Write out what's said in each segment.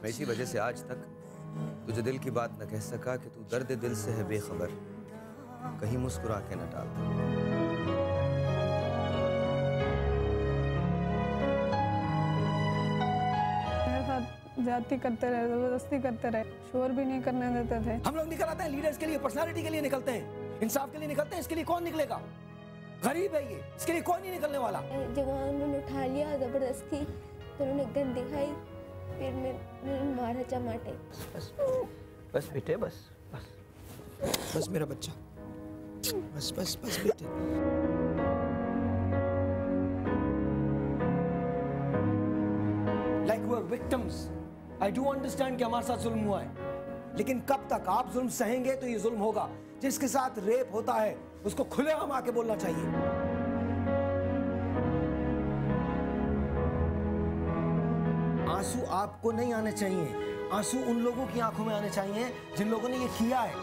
मैं इसी वजह से आज तक तुझे दिल की बात न कह सका कि तू दर्द दिल से है बेखबर, कहीं मुस्कुरा के न टाल। मेरे साथ ज्यादती करते रहे, जबरदस्ती करते रहे, शोर भी नहीं करने देते थे। हम लोग निकल आते हैं लीडर्स के लिए, पर्सनालिटी के लिए निकलते हैं, इंसाफ के लिए निकलते हैं। इसके लिए कौन निकलेगा? गरीब है ये, इसके लिए कौन नहीं निकलने वाला। जब उन्होंने उठा लिया जबरदस्ती तो उन्होंने गन दिखाई, फिर मैंने मारा चमाटे। बस बस बेटे, बस बस बस मेरा बच्चा, बस बस बस बेटे। Like we're victims. I do understand कि हमारे साथ जुल्म हुआ है, लेकिन कब तक आप जुल्म सहेंगे तो ये जुल्म होगा। जिसके साथ रेप होता है उसको खुलेआम आके बोलना चाहिए। आंसू आपको नहीं आने चाहिए, आंसू उन लोगों की आंखों में आने चाहिए जिन लोगों ने ये किया है।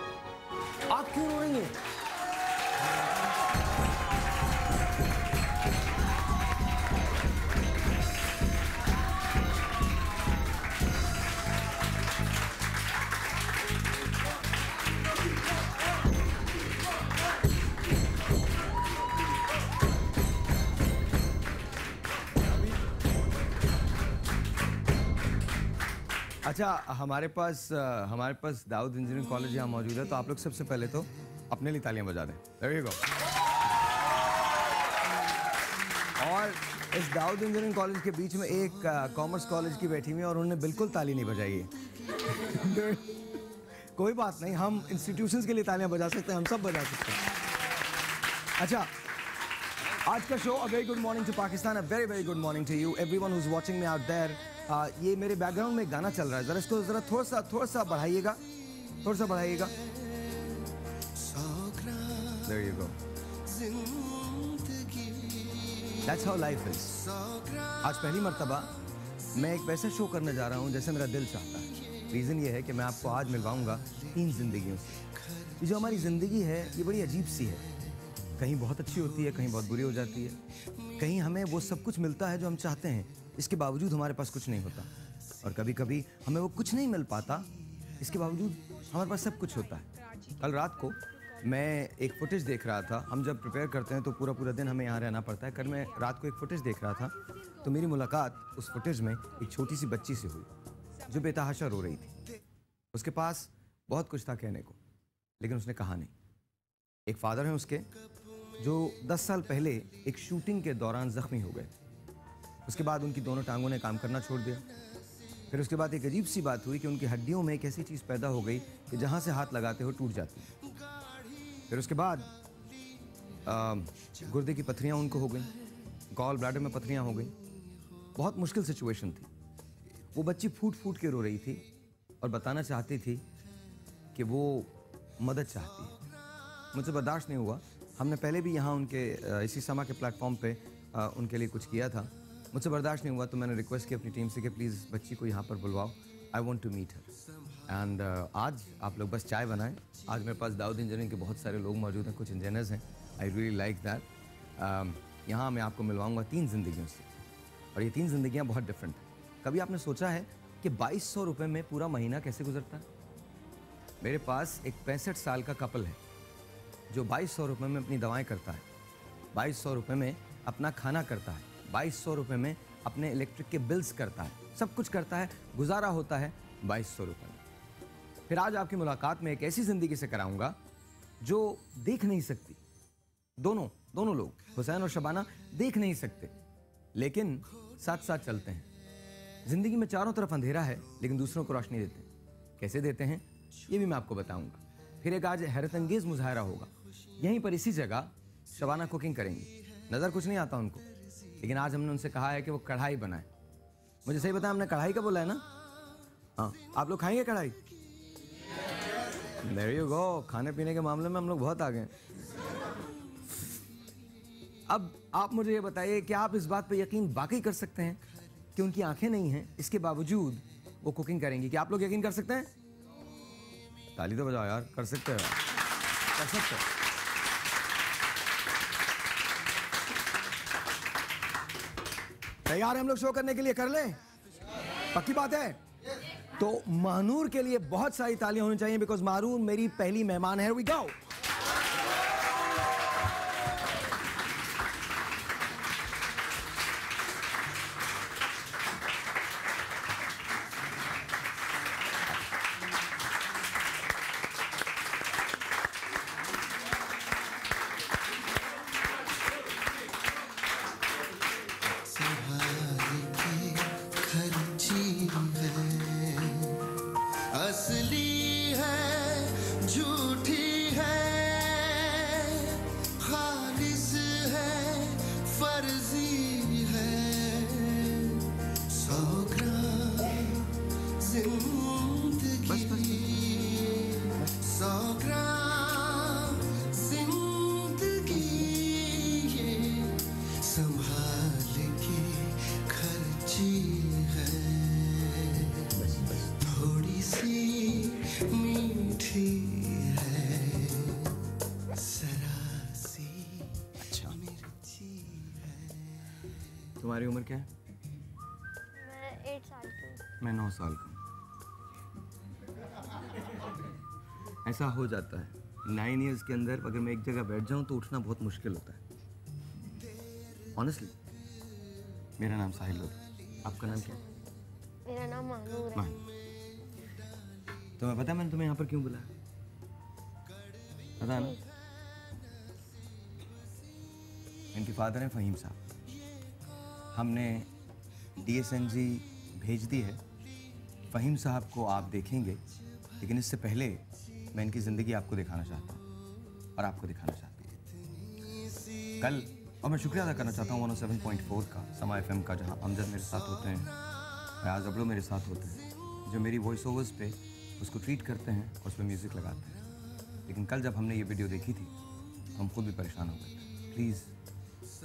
आप क्यों रो रही हैं? अच्छा, हमारे पास दाऊद इंजीनियरिंग कॉलेज यहाँ मौजूद है, तो आप लोग सबसे पहले तो अपने लिए तालियां बजा दें। There you go। और इस दाऊद इंजीनियरिंग कॉलेज के बीच में एक कॉमर्स कॉलेज की बैठी हुई है और उन्होंने बिल्कुल ताली नहीं बजाई है। कोई बात नहीं, हम इंस्टीट्यूशंस के लिए तालियां बजा सकते हैं, हम सब बजा सकते हैं। अच्छा, आज का show, a very good morning to Pakistan, a very very good morning to you everyone who is watching me out there. ये मेरे बैकग्राउंड में गाना चल रहा है, जरा इसको जरा थोड़ा सा बढ़ाइएगा, थोड़ा सा बढ़ाइएगा। There you go। That's how life is। आज पहली मर्तबा मैं एक वैसा शो करने जा रहा हूँ जैसे मेरा दिल चाहता है। रीज़न ये है कि मैं आपको आज मिलवाऊंगा 3 जिंदगियों से। ये जो हमारी ज़िंदगी है ये बड़ी अजीब सी है, कहीं बहुत अच्छी होती है, कहीं बहुत बुरी हो जाती है, कहीं हमें वो सब कुछ मिलता है जो हम चाहते हैं, इसके बावजूद हमारे पास कुछ नहीं होता, और कभी कभी हमें वो कुछ नहीं मिल पाता, इसके बावजूद हमारे पास सब कुछ होता है। कल रात को मैं एक फुटेज देख रहा था। हम जब प्रिपेयर करते हैं तो पूरा दिन हमें यहाँ रहना पड़ता है। कल मैं रात को एक फुटेज देख रहा था तो मेरी मुलाकात उस फुटेज में एक छोटी सी बच्ची से हुई जो बेतहाशा रो रही थी। उसके पास बहुत कुछ था कहने को, लेकिन उसने कहा नहीं। एक फादर हैं उसके जो 10 साल पहले एक शूटिंग के दौरान ज़ख्मी हो गए। उसके बाद उनकी दोनों टांगों ने काम करना छोड़ दिया। फिर उसके बाद एक अजीब सी बात हुई कि उनकी हड्डियों में एक ऐसी चीज़ पैदा हो गई कि जहाँ से हाथ लगाते हो टूट जाती है। फिर उसके बाद गुर्दे की पथरियाँ उनको हो गई, गॉल ब्लैडर में पथरियाँ हो गई। बहुत मुश्किल सिचुएशन थी। वो बच्ची फूट फूट के रो रही थी और बताना चाहती थी कि वो मदद चाहती है। मुझसे बर्दाश्त नहीं हुआ। हमने पहले भी यहाँ उनके इसी समा के प्लेटफॉर्म पे उनके लिए कुछ किया था। मुझसे बर्दाश्त नहीं हुआ तो मैंने रिक्वेस्ट की अपनी टीम से कि प्लीज़ बच्ची को यहाँ पर बुलवाओ, I want to meet her. And आज आप लोग बस चाय बनाएं। आज मेरे पास दाऊद इंजीनियरिंग के बहुत सारे लोग मौजूद हैं, कुछ इंजीनियर्स हैं। I really like that. यहाँ मैं आपको मिलवाऊँगा 3 जिंदगियों से, और ये 3 जिंदगियाँ बहुत डिफरेंट हैं। कभी आपने सोचा है कि 2200 रुपये में पूरा महीना कैसे गुजरता है? मेरे पास एक 65 साल का कपल है जो 2200 रुपये में अपनी दवाएं करता है, 2200 रुपये में अपना खाना करता है, 2200 रुपये में अपने इलेक्ट्रिक के बिल्स करता है, सब कुछ करता है, गुजारा होता है 2200 रुपये में। फिर आज आपकी मुलाकात में एक ऐसी ज़िंदगी से कराऊंगा जो देख नहीं सकती। दोनों लोग, हुसैन और शबाना, देख नहीं सकते, लेकिन साथ साथ चलते हैं। ज़िंदगी में चारों तरफ अंधेरा है, लेकिन दूसरों को रोशनी देते हैं। कैसे देते हैं ये भी मैं आपको बताऊंगा। फिर एक आज हैरत अंगेज़ मुजाहरा होगा यहीं पर, इसी जगह। शबाना कुकिंग करेंगी। नज़र कुछ नहीं आता उनको, लेकिन आज हमने उनसे कहा है कि वो कढ़ाई बनाए। मुझे सही बताया, हमने कढ़ाई का बोला है ना? हाँ, आप लोग खाएंगे कढ़ाई? There you go। खाने पीने के मामले में हम लोग बहुत आगे हैं। अब आप मुझे ये बताइए कि आप इस बात पे यकीन वाकई कर सकते हैं कि उनकी आंखें नहीं हैं, इसके बावजूद वो कुकिंग करेंगी? कि आप लोग यकीन कर सकते हैं? ताली तो बजाओ यार। कर सकते हैं, कर सकते हैं। तैयार हैं हम लोग शो करने के लिए? कर लें? पक्की बात है? तो महानूर के लिए बहुत सारी तालियां होनी चाहिए बिकॉज महानूर मेरी पहली मेहमान है। We go. असली है झूठी है, खालिस है फर्जी है, 100 ग्राम जिंदगी, 100 ग्राम जिंदगी, ये संभाल के खर्ची है, थोड़ी सी मीठी है, जरा सी मिर्ची है। तुम्हारी उम्र क्या है? मैं 8 साल की हूँ। मैं 9 साल का हूँ। ऐसा हो जाता है 9 इयर्स के अंदर अगर मैं एक जगह बैठ जाऊं तो उठना बहुत मुश्किल होता है। ऑनेस्टली मेरा नाम साहिल है। आपका नाम क्या है? मेरा नाम महानूर है। मान। तुम्हें पता है मैंने तुम्हें यहाँ पर क्यों बुलाया? पता है ना? इनके फादर हैं फहीम साहब। हमने DSNG भेज दी है। फहीम साहब को आप देखेंगे, लेकिन इससे पहले मैं इनकी ज़िंदगी आपको दिखाना चाहता हूँ और आपको दिखाना चाहता हूँ कल। और मैं शुक्रिया अदा करना चाहता हूँ 107.4 का, समा FM का, जहाँ अमजद मेरे साथ होते हैं, फयाज अबड़ो मेरे साथ होते हैं, जो मेरी वॉइस ओवर्स पे उसको ट्रीट करते हैं और उस पर म्यूज़िक लगाते हैं। लेकिन कल जब हमने ये वीडियो देखी थी तो हम खुद भी परेशान हो गए थे। Please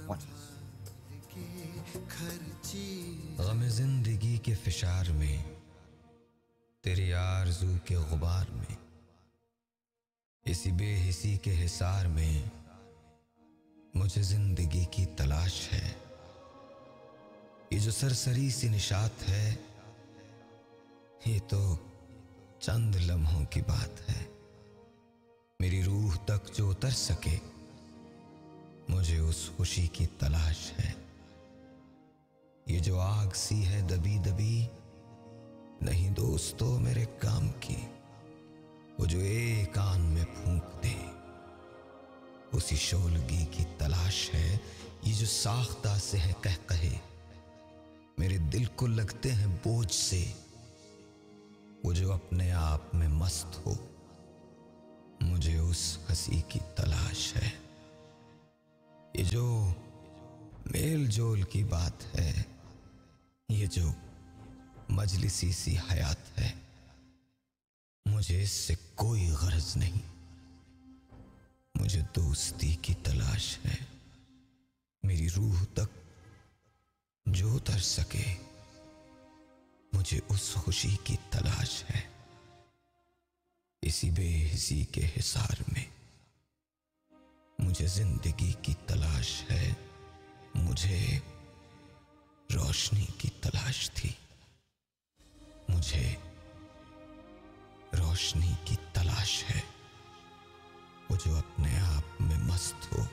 watch this. ग़म ज़िंदगी के फिशार में, तेरी आरज़ू के गुबार में, इसी बेहिसी के हिसार में मुझे ज़िंदगी की तलाश है। ये जो सरसरी सी निशात है, ये तो चंद लम्हों की बात है। मेरी रूह तक जो उतर सके, मुझे उस खुशी की तलाश है। ये जो आग सी है दबी दबी, नहीं दोस्तों मेरे काम की, वो जो एक आन में फूंक दे, उसी शोलगी की तलाश है। ये जो साख्ता से है कह कहे, मेरे दिल को लगते हैं बोझ से, वो जो अपने आप में मस्त हो, मुझे उस हंसी की तलाश है। ये जो मेल जोल की बात है, ये जो मजलिसी सी हयात है, मुझे इससे कोई गरज नहीं, मुझे दोस्ती की तलाश है। मेरी रूह तक जो उतर सके, मुझे उस खुशी की तलाश है। इसी बेहिसी के हिसार में मुझे जिंदगी की तलाश है। मुझे रोशनी की तलाश थी, मुझे रोशनी की तलाश है। वो जो अपने आप में मस्त हो,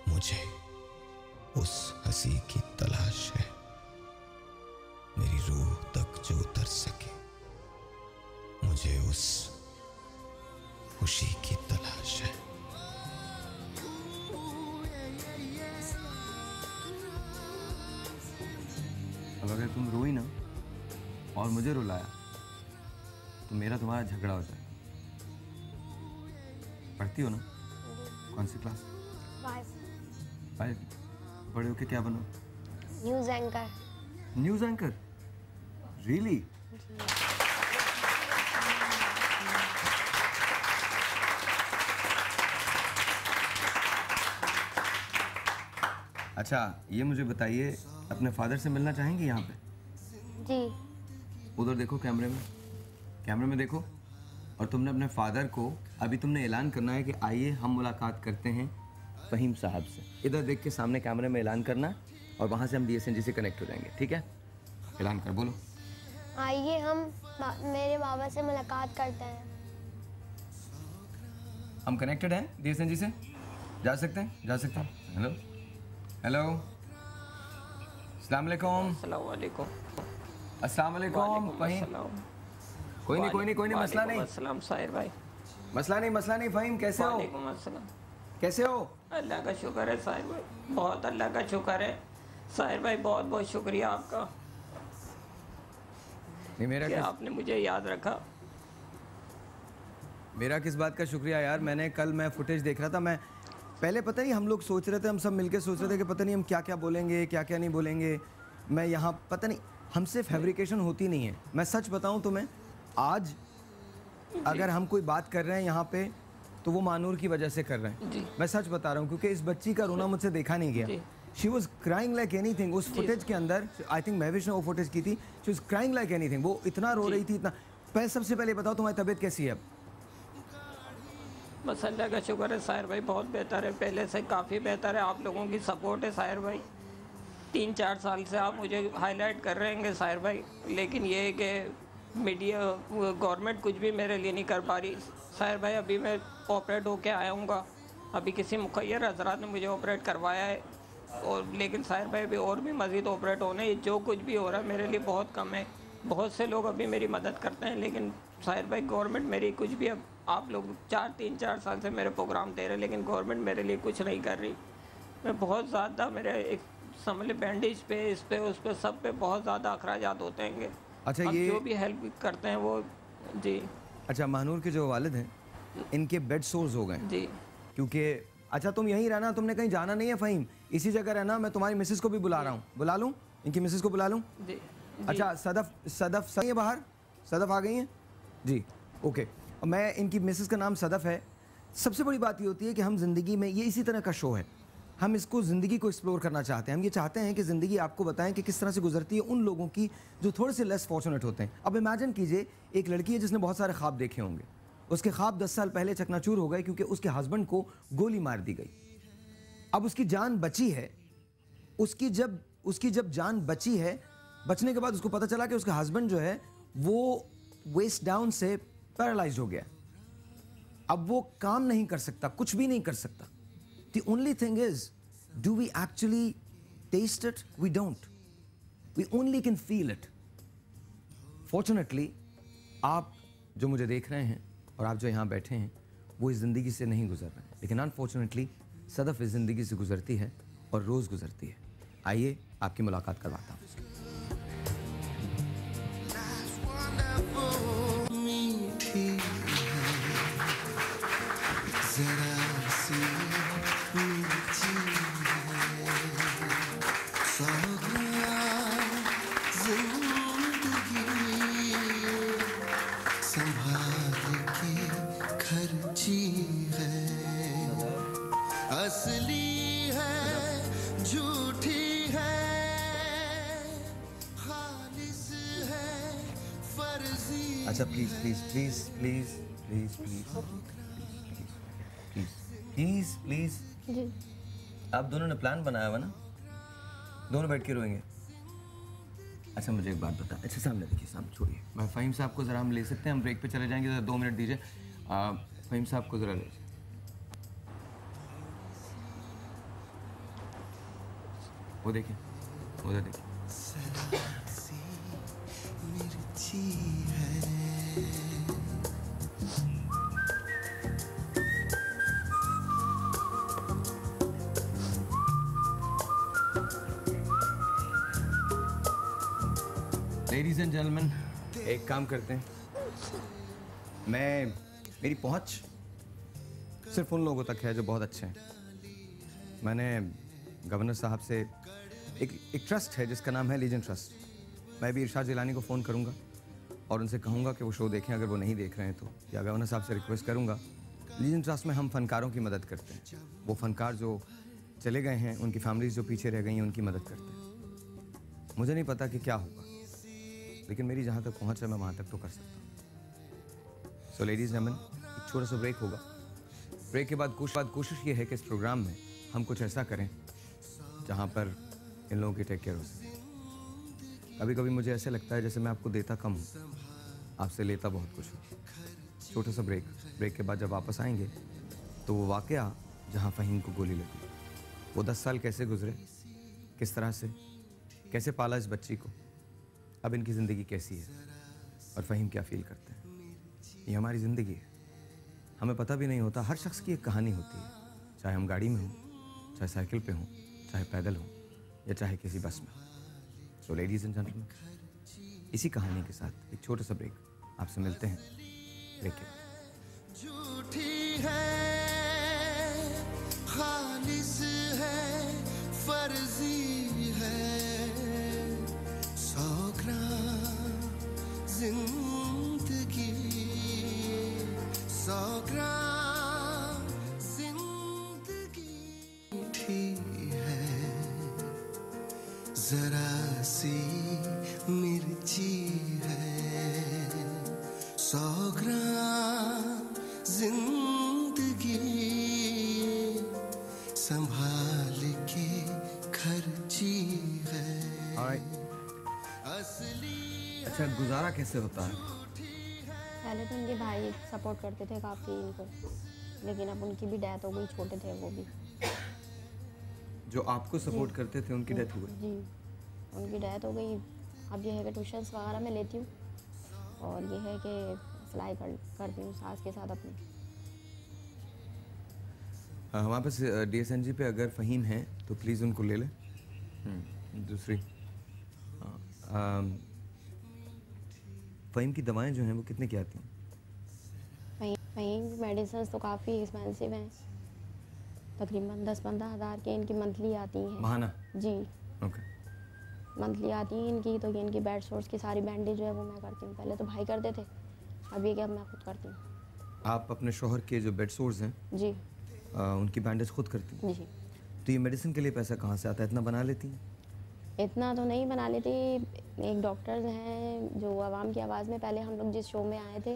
मुझे उस हंसी की तलाश है। मेरी रूह तक जो उतर सके, मुझे उस खुशी की तलाश है। अब अगर तुम रोई ना और मुझे रुलाया तो मेरा तुम्हारा झगड़ा हो जाएगा। पढ़ती हो ना? कौन सी क्लास? 5। बड़े होके क्या बनो? News anchor. News anchor? Really? अच्छा, ये मुझे बताइए, अपने फादर से मिलना चाहेंगे यहाँ पे? जी। उधर देखो कैमरे में, कैमरे में देखो। और तुमने अपने फादर को, अभी तुमने ऐलान करना है कि आइए हम मुलाकात करते हैं फहीम साहब से। इधर देख के सामने कैमरे में ऐलान करना है और वहाँ से हम DSNG से कनेक्ट हो जाएंगे, ठीक है? ऐलान कर, बोलो। आइए हम मेरे बाबा से मुलाकात करते हैं। हम कनेक्टेड हैं डीएसएन जी से, जा सकते हैं, जा सकते हैं। हेलो हेलो, अस्सलाम वालेकुम। अस्सलाम वालेकुम। फ़हीम, कोई नहीं, मसला नहीं। अस्सलाम साहिर भाई। मसला नहीं फ़हीम, कैसे हो? वालेकुम अस्सलाम। कैसे हो? अल्लाह का शुक्र है साहिर भाई, बहुत अल्लाह का शुक्र है साहिर भाई, बहुत बहुत शुक्रिया आपका नहीं, कि आपने मुझे याद रखा। मेरा किस बात का शुक्रिया यार। मैं फुटेज देख रहा था। मैं पहले पता नहीं, हम लोग सोच रहे थे, हम सब मिलके सोच रहे थे कि पता नहीं हम क्या क्या बोलेंगे, क्या क्या नहीं बोलेंगे। मैं यहाँ पता नहीं, हमसे फैब्रिकेशन होती नहीं है। मैं सच बताऊँ तुम्हें, आज अगर हम कोई बात कर रहे हैं यहाँ पे तो वो मानूर की वजह से कर रहे हैं। मैं सच बता रहा हूँ, क्योंकि इस बच्ची का रोना मुझसे देखा नहीं गया। She was crying like anything. उस फुटेज के अंदर आई थिंक महविश ने वो फुटेज की थी। She was crying like anything. वो इतना रो रही थी, इतना। सबसे पहले बताओ तुम्हारी तबीयत कैसी है अब? बस अल्लाह का शुक्र है साहिर भाई, बहुत बेहतर है, पहले से काफ़ी बेहतर है। आप लोगों की सपोर्ट है साहिर भाई। 3-4 साल से आप मुझे हाईलाइट कर रहे हैं साहिर भाई, लेकिन ये है कि मीडिया गवर्नमेंट कुछ भी मेरे लिए नहीं कर पा रही साहिर भाई। अभी मैं ऑपरेट होके आया हूँ, अभी किसी मुखैर हजरात ने मुझे ऑपरेट करवाया है, और लेकिन साहिर भाई अभी और भी मज़ीद ऑपरेट होने। जो कुछ भी हो रहा है मेरे लिए बहुत कम है। बहुत से लोग अभी मेरी मदद करते हैं, लेकिन साहिर भाई गवर्नमेंट मेरी कुछ भी, अब आप लोग 3-4 साल से मेरे प्रोग्राम दे रहे हैं, लेकिन गवर्नमेंट मेरे लिए कुछ नहीं कर रही। मैं बहुत ज़्यादा, मेरे एक समझ लें बैंडेज पे, इस पे उस पे सब पे बहुत ज़्यादा अखराजात होते हैं। अच्छा, ये जो भी हेल्प करते हैं वो जी। अच्छा, महानूर के जो वालिद हैं, इनके बेड सोर्स हो गए जी, क्योंकि अच्छा तुम यहीं रहना, तुमने कहीं जाना नहीं है फ़हीम, इसी जगह रहना। मैं तुम्हारी मिसेस को भी बुला रहा हूँ, बुला लूँ? इनकी मिसेस को बुला लूँ? जी। अच्छा, सदफ सही है बाहर? सदफ आ गई हैं जी, ओके। मैं, इनकी मिसेस का नाम सदफ है। सबसे बड़ी बात ये होती है कि हम ज़िंदगी में, ये इसी तरह का शो है, हम इसको ज़िंदगी को एक्सप्लोर करना चाहते हैं। हम ये चाहते हैं कि ज़िंदगी आपको बताएं कि किस तरह से गुजरती है उन लोगों की जो थोड़े से लेस फॉर्चुनेट होते हैं। अब इमेजिन कीजिए, एक लड़की है जिसने बहुत सारे ख्वाब देखे होंगे। उसके ख्वाब 10 साल पहले चकनाचूर हो गए क्योंकि उसके हस्बैंड को गोली मार दी गई। अब उसकी जान बची है। उसकी जब जान बची है, बचने के बाद उसको पता चला कि उसका हस्बैंड जो है वो वेस्ट डाउन से पैरालाइज्ड हो गया। अब वो काम नहीं कर सकता, कुछ भी नहीं कर सकता। The only thing is, do we actually taste it? We don't. We only can feel it. Fortunately, आप जो मुझे देख रहे हैं और आप जो यहाँ बैठे हैं, वो इस ज़िंदगी से नहीं गुजर रहे हैं, लेकिन अनफॉर्चुनेटली सदफ इस ज़िंदगी से गुजरती है और रोज़ गुजरती है। आइए आपकी मुलाकात करवाता हूँ। असली है, झूठी है, खालिस है, फर्जी। अच्छा, please please please please please please please please जी। आप दोनों ने प्लान बनाया हुआ ना, दोनों बैठ के रोएंगे। अच्छा, मुझे एक बात बता। अच्छा, सामने देखिए, सामने छोड़िए। मैं फ़हीम साहब को ज़रा हम ले सकते हैं? हम ब्रेक पे चले जाएंगे, ज़रा 2 मिनट दीजिए। फ़हीम साहब को ज़रा ले, वो देखिए, उधर देखिए। लेडीज एंड जेंटलमैन, एक काम करते हैं, मेरी पहुंच सिर्फ उन लोगों तक है जो बहुत अच्छे हैं। मैंने गवर्नर साहब से एक ट्रस्ट है जिसका नाम है लीजन ट्रस्ट। मैं भी इरशाद जिलानी को फ़ोन करूंगा और उनसे कहूंगा कि वो शो देखें, अगर वो नहीं देख रहे हैं तो, या गवर्नर साहब से रिक्वेस्ट करूंगा। लीजन ट्रस्ट में हम फ़नकारों की मदद करते हैं। वो फ़नकार जो चले गए हैं, उनकी फैमिलीज़ जो पीछे रह गई हैं, उनकी मदद करते हैं। मुझे नहीं पता कि क्या होगा, लेकिन मेरी जहाँ तक पहुँच है मैं वहाँ तक तो कर सकता हूँ। सो लेडीज़ एंड जेंटलमैन, एक छोटा सा ब्रेक होगा। ब्रेक के बाद कोशिश ये है कि इस प्रोग्राम में हम कुछ ऐसा करें जहाँ पर इन लोगों की टेक केयर हो सके। कभी कभी मुझे ऐसे लगता है जैसे मैं आपको देता कम हूँ, आपसे लेता बहुत कुछ हूँ। छोटा सा ब्रेक के बाद जब वापस आएंगे तो वो वाकया जहाँ फ़हीम को गोली लगी, वो 10 साल कैसे गुजरे, किस तरह से, कैसे पाला इस बच्ची को, अब इनकी ज़िंदगी कैसी है और फ़हीम क्या फील करते हैं। ये हमारी ज़िंदगी है, हमें पता भी नहीं होता। हर शख्स की एक कहानी होती है, चाहे हम गाड़ी में हों, चाहे साइकिल पे हों, चाहे पैदल हों या चाहे किसी बस में। सो लेडीज़ एंड जेंटलमैन, इसी कहानी के साथ एक छोटा सा ब्रेक, आपसे मिलते हैं ब्रेक के बाद। झूठी है, खालिस है, फर्जी है, 100 ग्राम जिंदगी, 100 ग्राम जिंदगी झूठी है, जरा सी मिर्ची है, 100 ग्राम जिंदगी संभाल के खर्ची है। अच्छा, गुजारा कैसे होता है? पहले तो उनके भाई सपोर्ट करते थे काफ़ी इनको, लेकिन अब उनकी भी डेथ हो गई, छोटे थे वो भी। जो आपको सपोर्ट करते थे उनकी डेथ हो गई? जी, उनकी डेथ हो गई। अब ये है कि ट्यूशन्स वगैरह में लेती हूँ और ये है कि सिलाई करती हूँ सास के साथ अपनी। हमारे पास DSNG पे अगर फ़हीम है तो प्लीज़ उनको ले लें। दूसरी, फ़हीम की दवाएं जो हैं वो कितने की आती हैं? फ़हीम की मेडिसिन तो काफ़ी एक्सपेंसिव हैं, तकरीबन 10-15 हज़ार के इनकी मंथली आती हैं। महाना? जी, ओके। मंथली आती हैं इनकी। तो ये इनकी बेड सोर्स की सारी बैंडेज जो है वो मैं करती हूँ। पहले तो भाई करते थे, अब ये कि अब मैं खुद करती हूँ। आप अपने शोहर के जो बेड सोर्स हैं जी, उनकी बैंडेज खुद करती हैं? जी। तो ये मेडिसिन के लिए पैसा कहाँ से आता है? इतना बना लेती हैं? इतना तो नहीं बना लेती। एक डॉक्टर हैं जो आवाम की आवाज़ में पहले हम लोग जिस शो में आए थे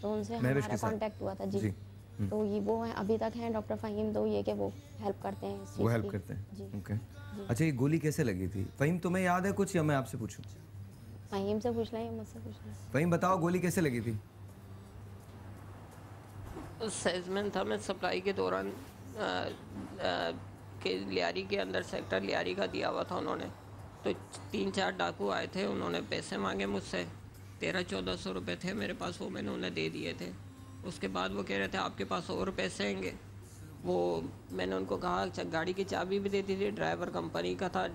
तो उनसे हमारा कांटेक्ट हुआ था। जी। तो ये वो हैं, अभी तक हैं डॉक्टर फ़हीम। तो ये कि वो हेल्प करते हैं इस चीज़ वो हेल्प की। करते हैं? जी। ओके। अच्छा, ये गोली कैसे लगी थी? फ़हीम तुम्हें याद है कुछ या मैं आपसे पूछूं? फ़हीम से पूछ लें, मुझसे पूछ लें। फ़हीम बताओ, गोली कैसे लगी थी? सेल्समैन था मैं, सप्लाई के दौरान के लियारी के अंदर सेक्टर लियारी का दिया हुआ था उन्होंने। तो 3-4 डाकू आए थे, उन्होंने पैसे मांगे मुझसे। 1300-1400 रुपये थे मेरे पास, वो मैंने उन्हें दे दिए थे। उसके बाद वो कह रहे थे आपके पास और पैसे आएंगे। वो मैंने उनको कहा, अच्छा गाड़ी की चाबी भी दे दी थी, ड्राइवर कंपनी का था,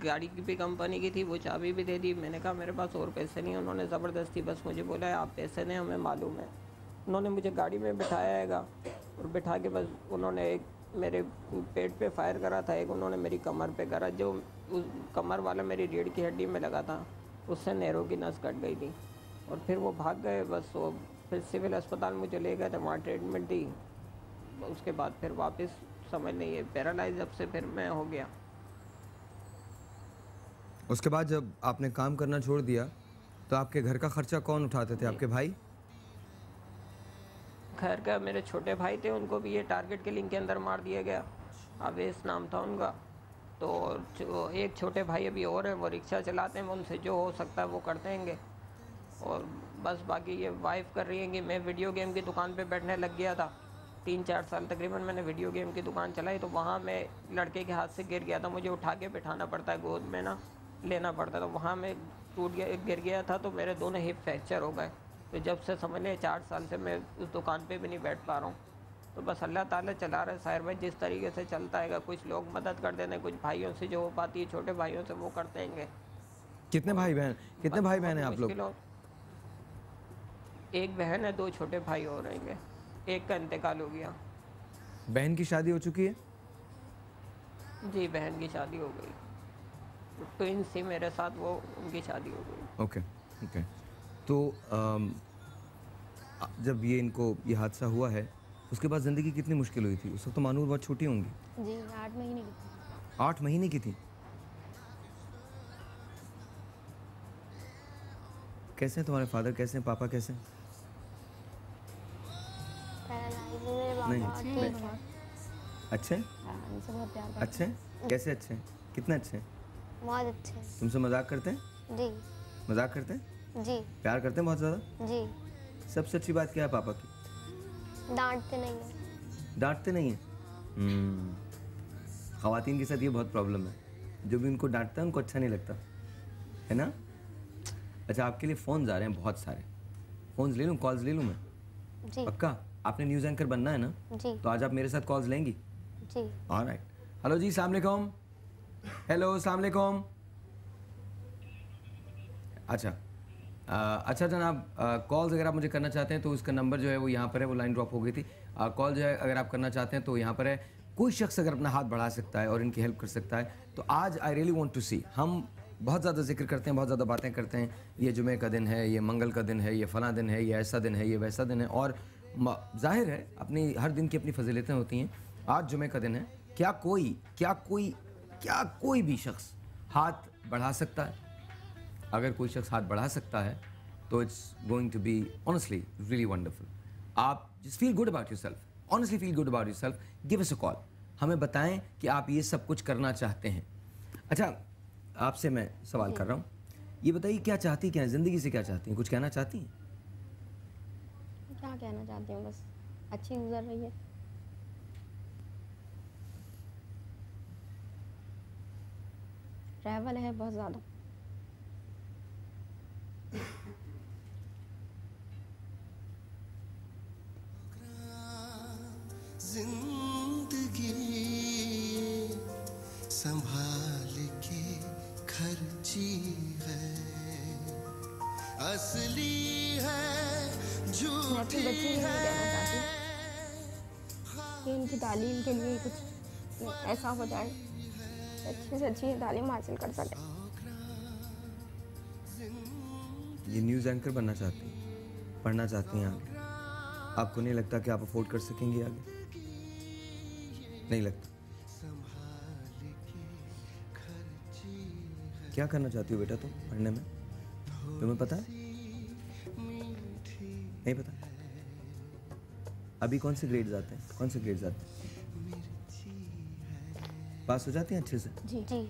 गाड़ी की भी कंपनी की थी, वो चाबी भी दे दी। मैंने कहा मेरे पास और पैसे नहीं। उन्होंने ज़बरदस्ती बस मुझे बोला है आप पैसे दें, हमें मालूम है। उन्होंने मुझे गाड़ी में बिठाया हैगा और बिठा के बस उन्होंने एक मेरे पेट पे फायर करा था, एक उन्होंने मेरी कमर पे करा। जो उस कमर वाला मेरी रीढ़ की हड्डी में लगा था, उससे नहरों की नस कट गई थी। और फिर वो भाग गए। बस वो फिर सिविल अस्पताल मुझे ले गए थे, वहाँ ट्रीटमेंट दी। उसके बाद फिर वापस समझ नहीं है, पैरालाइज अब से फिर मैं हो गया। उसके बाद जब आपने काम करना छोड़ दिया तो आपके घर का खर्चा कौन उठाते थे? आपके भाई? घर का मेरे छोटे भाई थे, उनको भी ये टारगेट किलिंग के अंदर मार दिया गया। अवेश नाम था उनका। तो एक छोटे भाई अभी और हैं, वो रिक्शा चलाते हैं, उनसे जो हो सकता है वो करते हैंगे। और बस बाकी ये वाइफ कर रही है कि मैं वीडियो गेम की दुकान पे बैठने लग गया था। 3-4 साल तकरीबन मैंने वीडियो गेम की दुकान चलाई। तो वहाँ मैं लड़के के हाथ से गिर गया था, मुझे उठा के बिठाना पड़ता है, गोद में ना लेना पड़ता। तो वहाँ मैं गिर गया था, तो मेरे दोनों हिप फ्रैक्चर हो गए। तो जब से समझ लें 4 साल से मैं उस दुकान पे भी नहीं बैठ पा रहा हूँ। तो बस अल्लाह ताला चला रहा है साहिर भाई, जिस तरीके से चलता है। कुछ लोग मदद कर देते हैं, कुछ भाइयों से जो हो पाती है, छोटे भाइयों से वो करते हैं। कितने भाई बहन हैं आप लोग? एक बहन है, 2 छोटे भाई और रहेंगे, एक का इंतकाल हो गया। बहन की शादी हो चुकी है? जी, बहन की शादी हो गई। ट्विंस थी मेरे साथ, वो उनकी शादी हो गई। ओके। तो जब ये हादसा हुआ है उसके बाद ज़िंदगी कितनी मुश्किल हुई थी? उस वक्त तो मानूर बहुत छोटी होंगी। जी, 8 महीने की थी। 8 महीने की थी? कैसे हैं तुम्हारे फादर? कैसे हैं पापा? कैसे हैं? पैरालाइज है मेरे नहीं, पापा, ठीक है। अच्छे हैं? हाँ, उनसे बहुत प्यार करते अच्छे हैं? कैसे अच्छे हैं? कितने अच्छे हैं? बहुत अच्छे हैं। तुमसे मजाक करते हैं? जी। मजाक करते हैं? जी। प्यार करते हैं बहुत ज़्यादा? जी। सबसे अच्छी बात क्या है पापा की? डांटते नहीं है। डांटते नहीं है? ख़वातीन के साथ ये बहुत प्रॉब्लम है, जो भी उनको डांटता है उनको अच्छा नहीं लगता, है ना? अच्छा, आपके लिए फ़ोन्स आ रहे हैं बहुत सारे, फ़ोन्स ले लूँ, कॉल्स ले लूँ मैं? जी। पक्का? आपने न्यूज़ एंकर बनना है ना? जी। तो आज आप मेरे साथ कॉल्स लेंगी? जी। ऑलराइट। हेलो जी, अस्सलाम वालेकुम। हेलो, अस्सलाम वालेकुम। अच्छा जनाब, कॉल्स अगर आप मुझे करना चाहते हैं तो उसका नंबर जो है वो यहाँ पर है, वो लाइन ड्रॉप हो गई थी। कॉल जो है अगर आप करना चाहते हैं तो यहाँ पर है। कोई शख्स अगर अपना हाथ बढ़ा सकता है और इनकी हेल्प कर सकता है तो आज आई रियली वांट टू सी। हम बहुत ज़्यादा जिक्र करते हैं, बहुत ज़्यादा बातें करते हैं, ये जुमे का दिन है, ये मंगल का दिन है, ये फ़लाँ दिन है, ये ऐसा दिन है, ये वैसा दिन है, और जाहिर है अपनी हर दिन की अपनी फजीलतें होती हैं। आज जुमे का दिन है, क्या कोई भी शख्स हाथ बढ़ा सकता है? अगर कोई शख्स हाथ बढ़ा सकता है तो it's going to be honestly really wonderful. आप just feel good about yourself, honestly feel good about yourself, give us a call, हमें बताएं कि आप ये सब कुछ करना चाहते हैं। अच्छा, आपसे मैं सवाल कर रहा हूँ, ये बताइए क्या चाहती, क्या ज़िंदगी से क्या चाहती हैं? कुछ कहना चाहती हैं? क्या कहना चाहती हूँ, बस अच्छी गुजर रही है। ट्रैवल है बहुत ज़्यादा। जिंदगी संभाल के खर्ची है, असली है झूठी है। कि इनकी तालीम के लिए कुछ ऐसा हो जाए, अच्छी से अच्छी तालीम हासिल कर सके। ये न्यूज़ एंकर बनना चाहती हैं, पढ़ना चाहती हैं आगे। आपको नहीं लगता कि आप अफोर्ड कर सकेंगी आगे? नहीं लगता? क्या करना चाहती हो बेटा तुम पढ़ने में? तुम्हें पता है? नहीं पता? अभी कौन से ग्रेड्स आते हैं? कौन से ग्रेड्स आते हैं? पास हो जाती हैं अच्छे से? जी जी।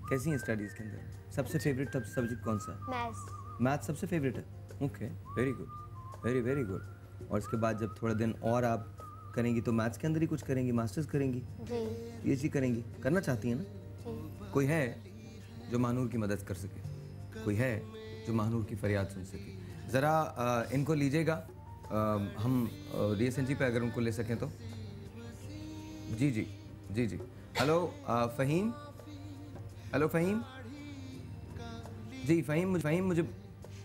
कैसी हैं स्टडीज़ के अंदर? सबसे फेवरेट सब्जेक्ट कौन सा है? मैथ्स। मैथ सबसे फेवरेट है? Okay, very good, very very good. और इसके बाद जब थोड़ा दिन और आप करेंगी तो मैथ्स के अंदर ही कुछ करेंगी, मास्टर्स करेंगी, पीएचडी करेंगी, करना चाहती हैं ना? जी। कोई है जो महानूर की मदद कर सके? कोई है जो महानूर की फरियाद सुन सके? ज़रा इनको लीजिएगा, हम DSNG पे अगर उनको ले सकें तो। जी जी जी जी। हेलो फ़हीम, हेलो फ़हीम जी, फ़हीम मुझे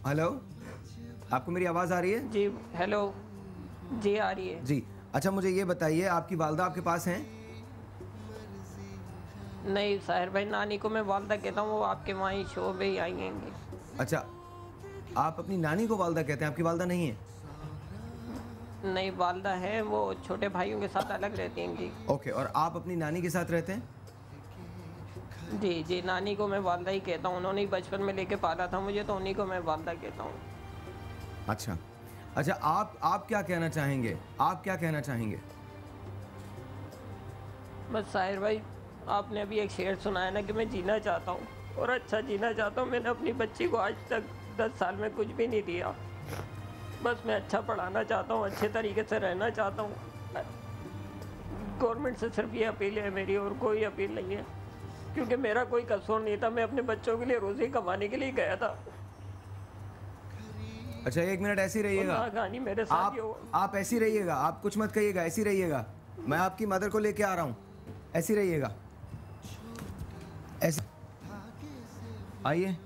हेलो, आपको मेरी आवाज़ आ रही है? जी हेलो, जी आ रही है जी। अच्छा, मुझे ये बताइए, आपकी वालदा आपके पास हैं? नहीं साहिर भाई, नानी को मैं वालदा कहता हूँ, वो आपके वहाँ ही शो पे ही आएंगे। अच्छा, आप अपनी नानी को वालदा कहते हैं, आपकी वालदा नहीं है? नहीं, वालदा है, वो छोटे भाइयों के साथ अलग रहती हैं जी। ओके, और आप अपनी नानी के साथ रहते हैं? जी जी, नानी को मैं वालदा ही कहता हूँ, उन्होंने ही बचपन में लेके पाला था मुझे, तो उन्हीं को मैं वालदा कहता हूँ। अच्छा अच्छा, आप क्या कहना चाहेंगे? आप क्या कहना चाहेंगे? बस साहिर भाई, आपने अभी एक शेर सुनाया ना कि मैं जीना चाहता हूँ और अच्छा जीना चाहता हूँ। मैंने अपनी बच्ची को आज तक 10 साल में कुछ भी नहीं दिया, बस मैं अच्छा पढ़ाना चाहता हूँ, अच्छे तरीके से रहना चाहता हूँ। गवर्नमेंट से सिर्फ ये अपील है मेरी, और कोई अपील नहीं है, क्योंकि मेरा कोई कसूर नहीं था, मैं अपने बच्चों के लिए रोज़ी कमाने के लिए गया था। अच्छा, एक मिनट ऐसे ही रहिएगा, मेरे साथ आप ऐसे ही रहिएगा, आप कुछ मत कहिएगा, ऐसे ही रहिएगा, मैं आपकी मदर को लेके आ रहा हूँ, ऐसे ही रहिएगा, ऐसे आइए,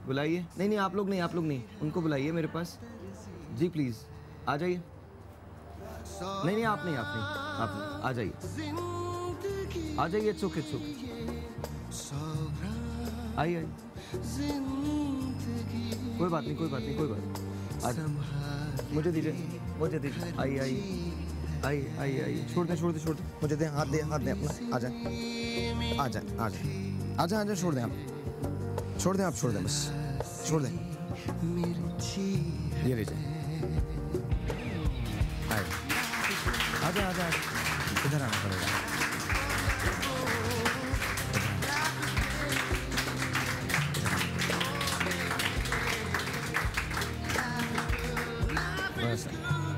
बुलाइए। नहीं, आप लोग नहीं, उनको बुलाइए मेरे पास। जी प्लीज़ आ जाइए। नहीं, आप नहीं, आ जाइए, इट्स ओके, आइए, कोई बात नहीं, आजा, मुझे दीजिए, आइए, छोड़ दे, मुझे दे, हाथ दे अपना, आजा, छोड़ दें आप, बस छोड़ दें, ये लीजिए, आजा, इधर आना पड़ेगा।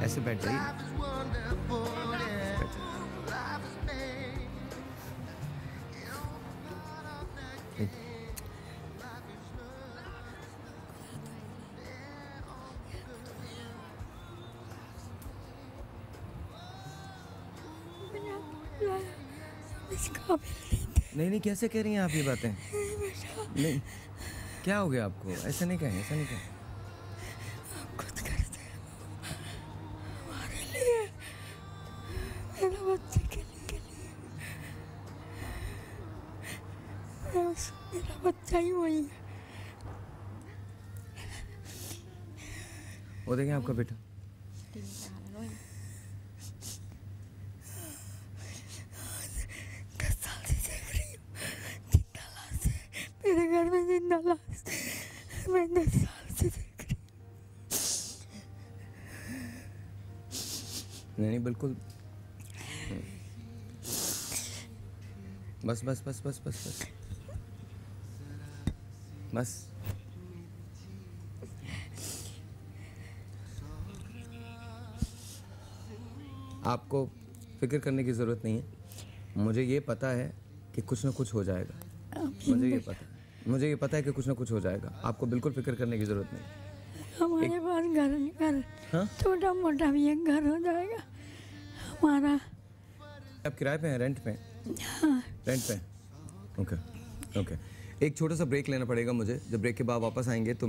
ऐसे बैठ जाइए। नहीं नहीं, कैसे कह रही हैं आप ये बातें? नहीं, क्या हो गया आपको? ऐसा नहीं कहें, ऐसा नहीं कहें। कुछ करते हैं हमारे लिए, मेरे बच्चे के लिए। मेरा बच्चा ही वही है। वो देखें आपका बेटा। मेरे घर में जिंदा लाश मैं 10 साल से देख रही। नहीं बिल्कुल। बस बस बस बस बस बस बस। आपको फिक्र करने की ज़रूरत नहीं है। मुझे ये पता है कि कुछ ना कुछ हो जाएगा। मुझे ये पता है कि कुछ ना कुछ हो जाएगा। आपको बिल्कुल फिक्र करने की ज़रूरत नहीं। हमारे पास घर छोटा मोटा भी एक घर हो जाएगा हमारा। आप किराए पे हैं, रेंट पे? हाँ। रेंट पे। Okay okay. एक छोटा सा ब्रेक लेना पड़ेगा मुझे। जब ब्रेक के बाद वापस आएंगे तो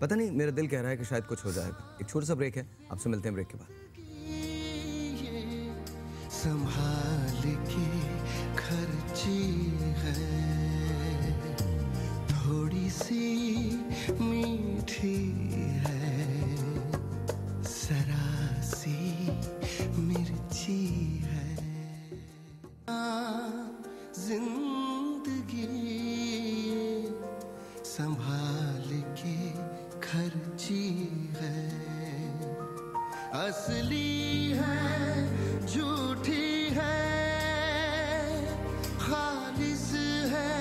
पता नहीं, मेरा दिल कह रहा है कि शायद कुछ हो जाएगा। एक छोटा सा ब्रेक है, आपसे मिलते हैं ब्रेक के बाद। संभाल के खर्ची है, थोड़ी सी मीठी है, सरासी मिर्ची है। जिंदगी संभाल के खर्ची है, असली है झूठी है, खालिस है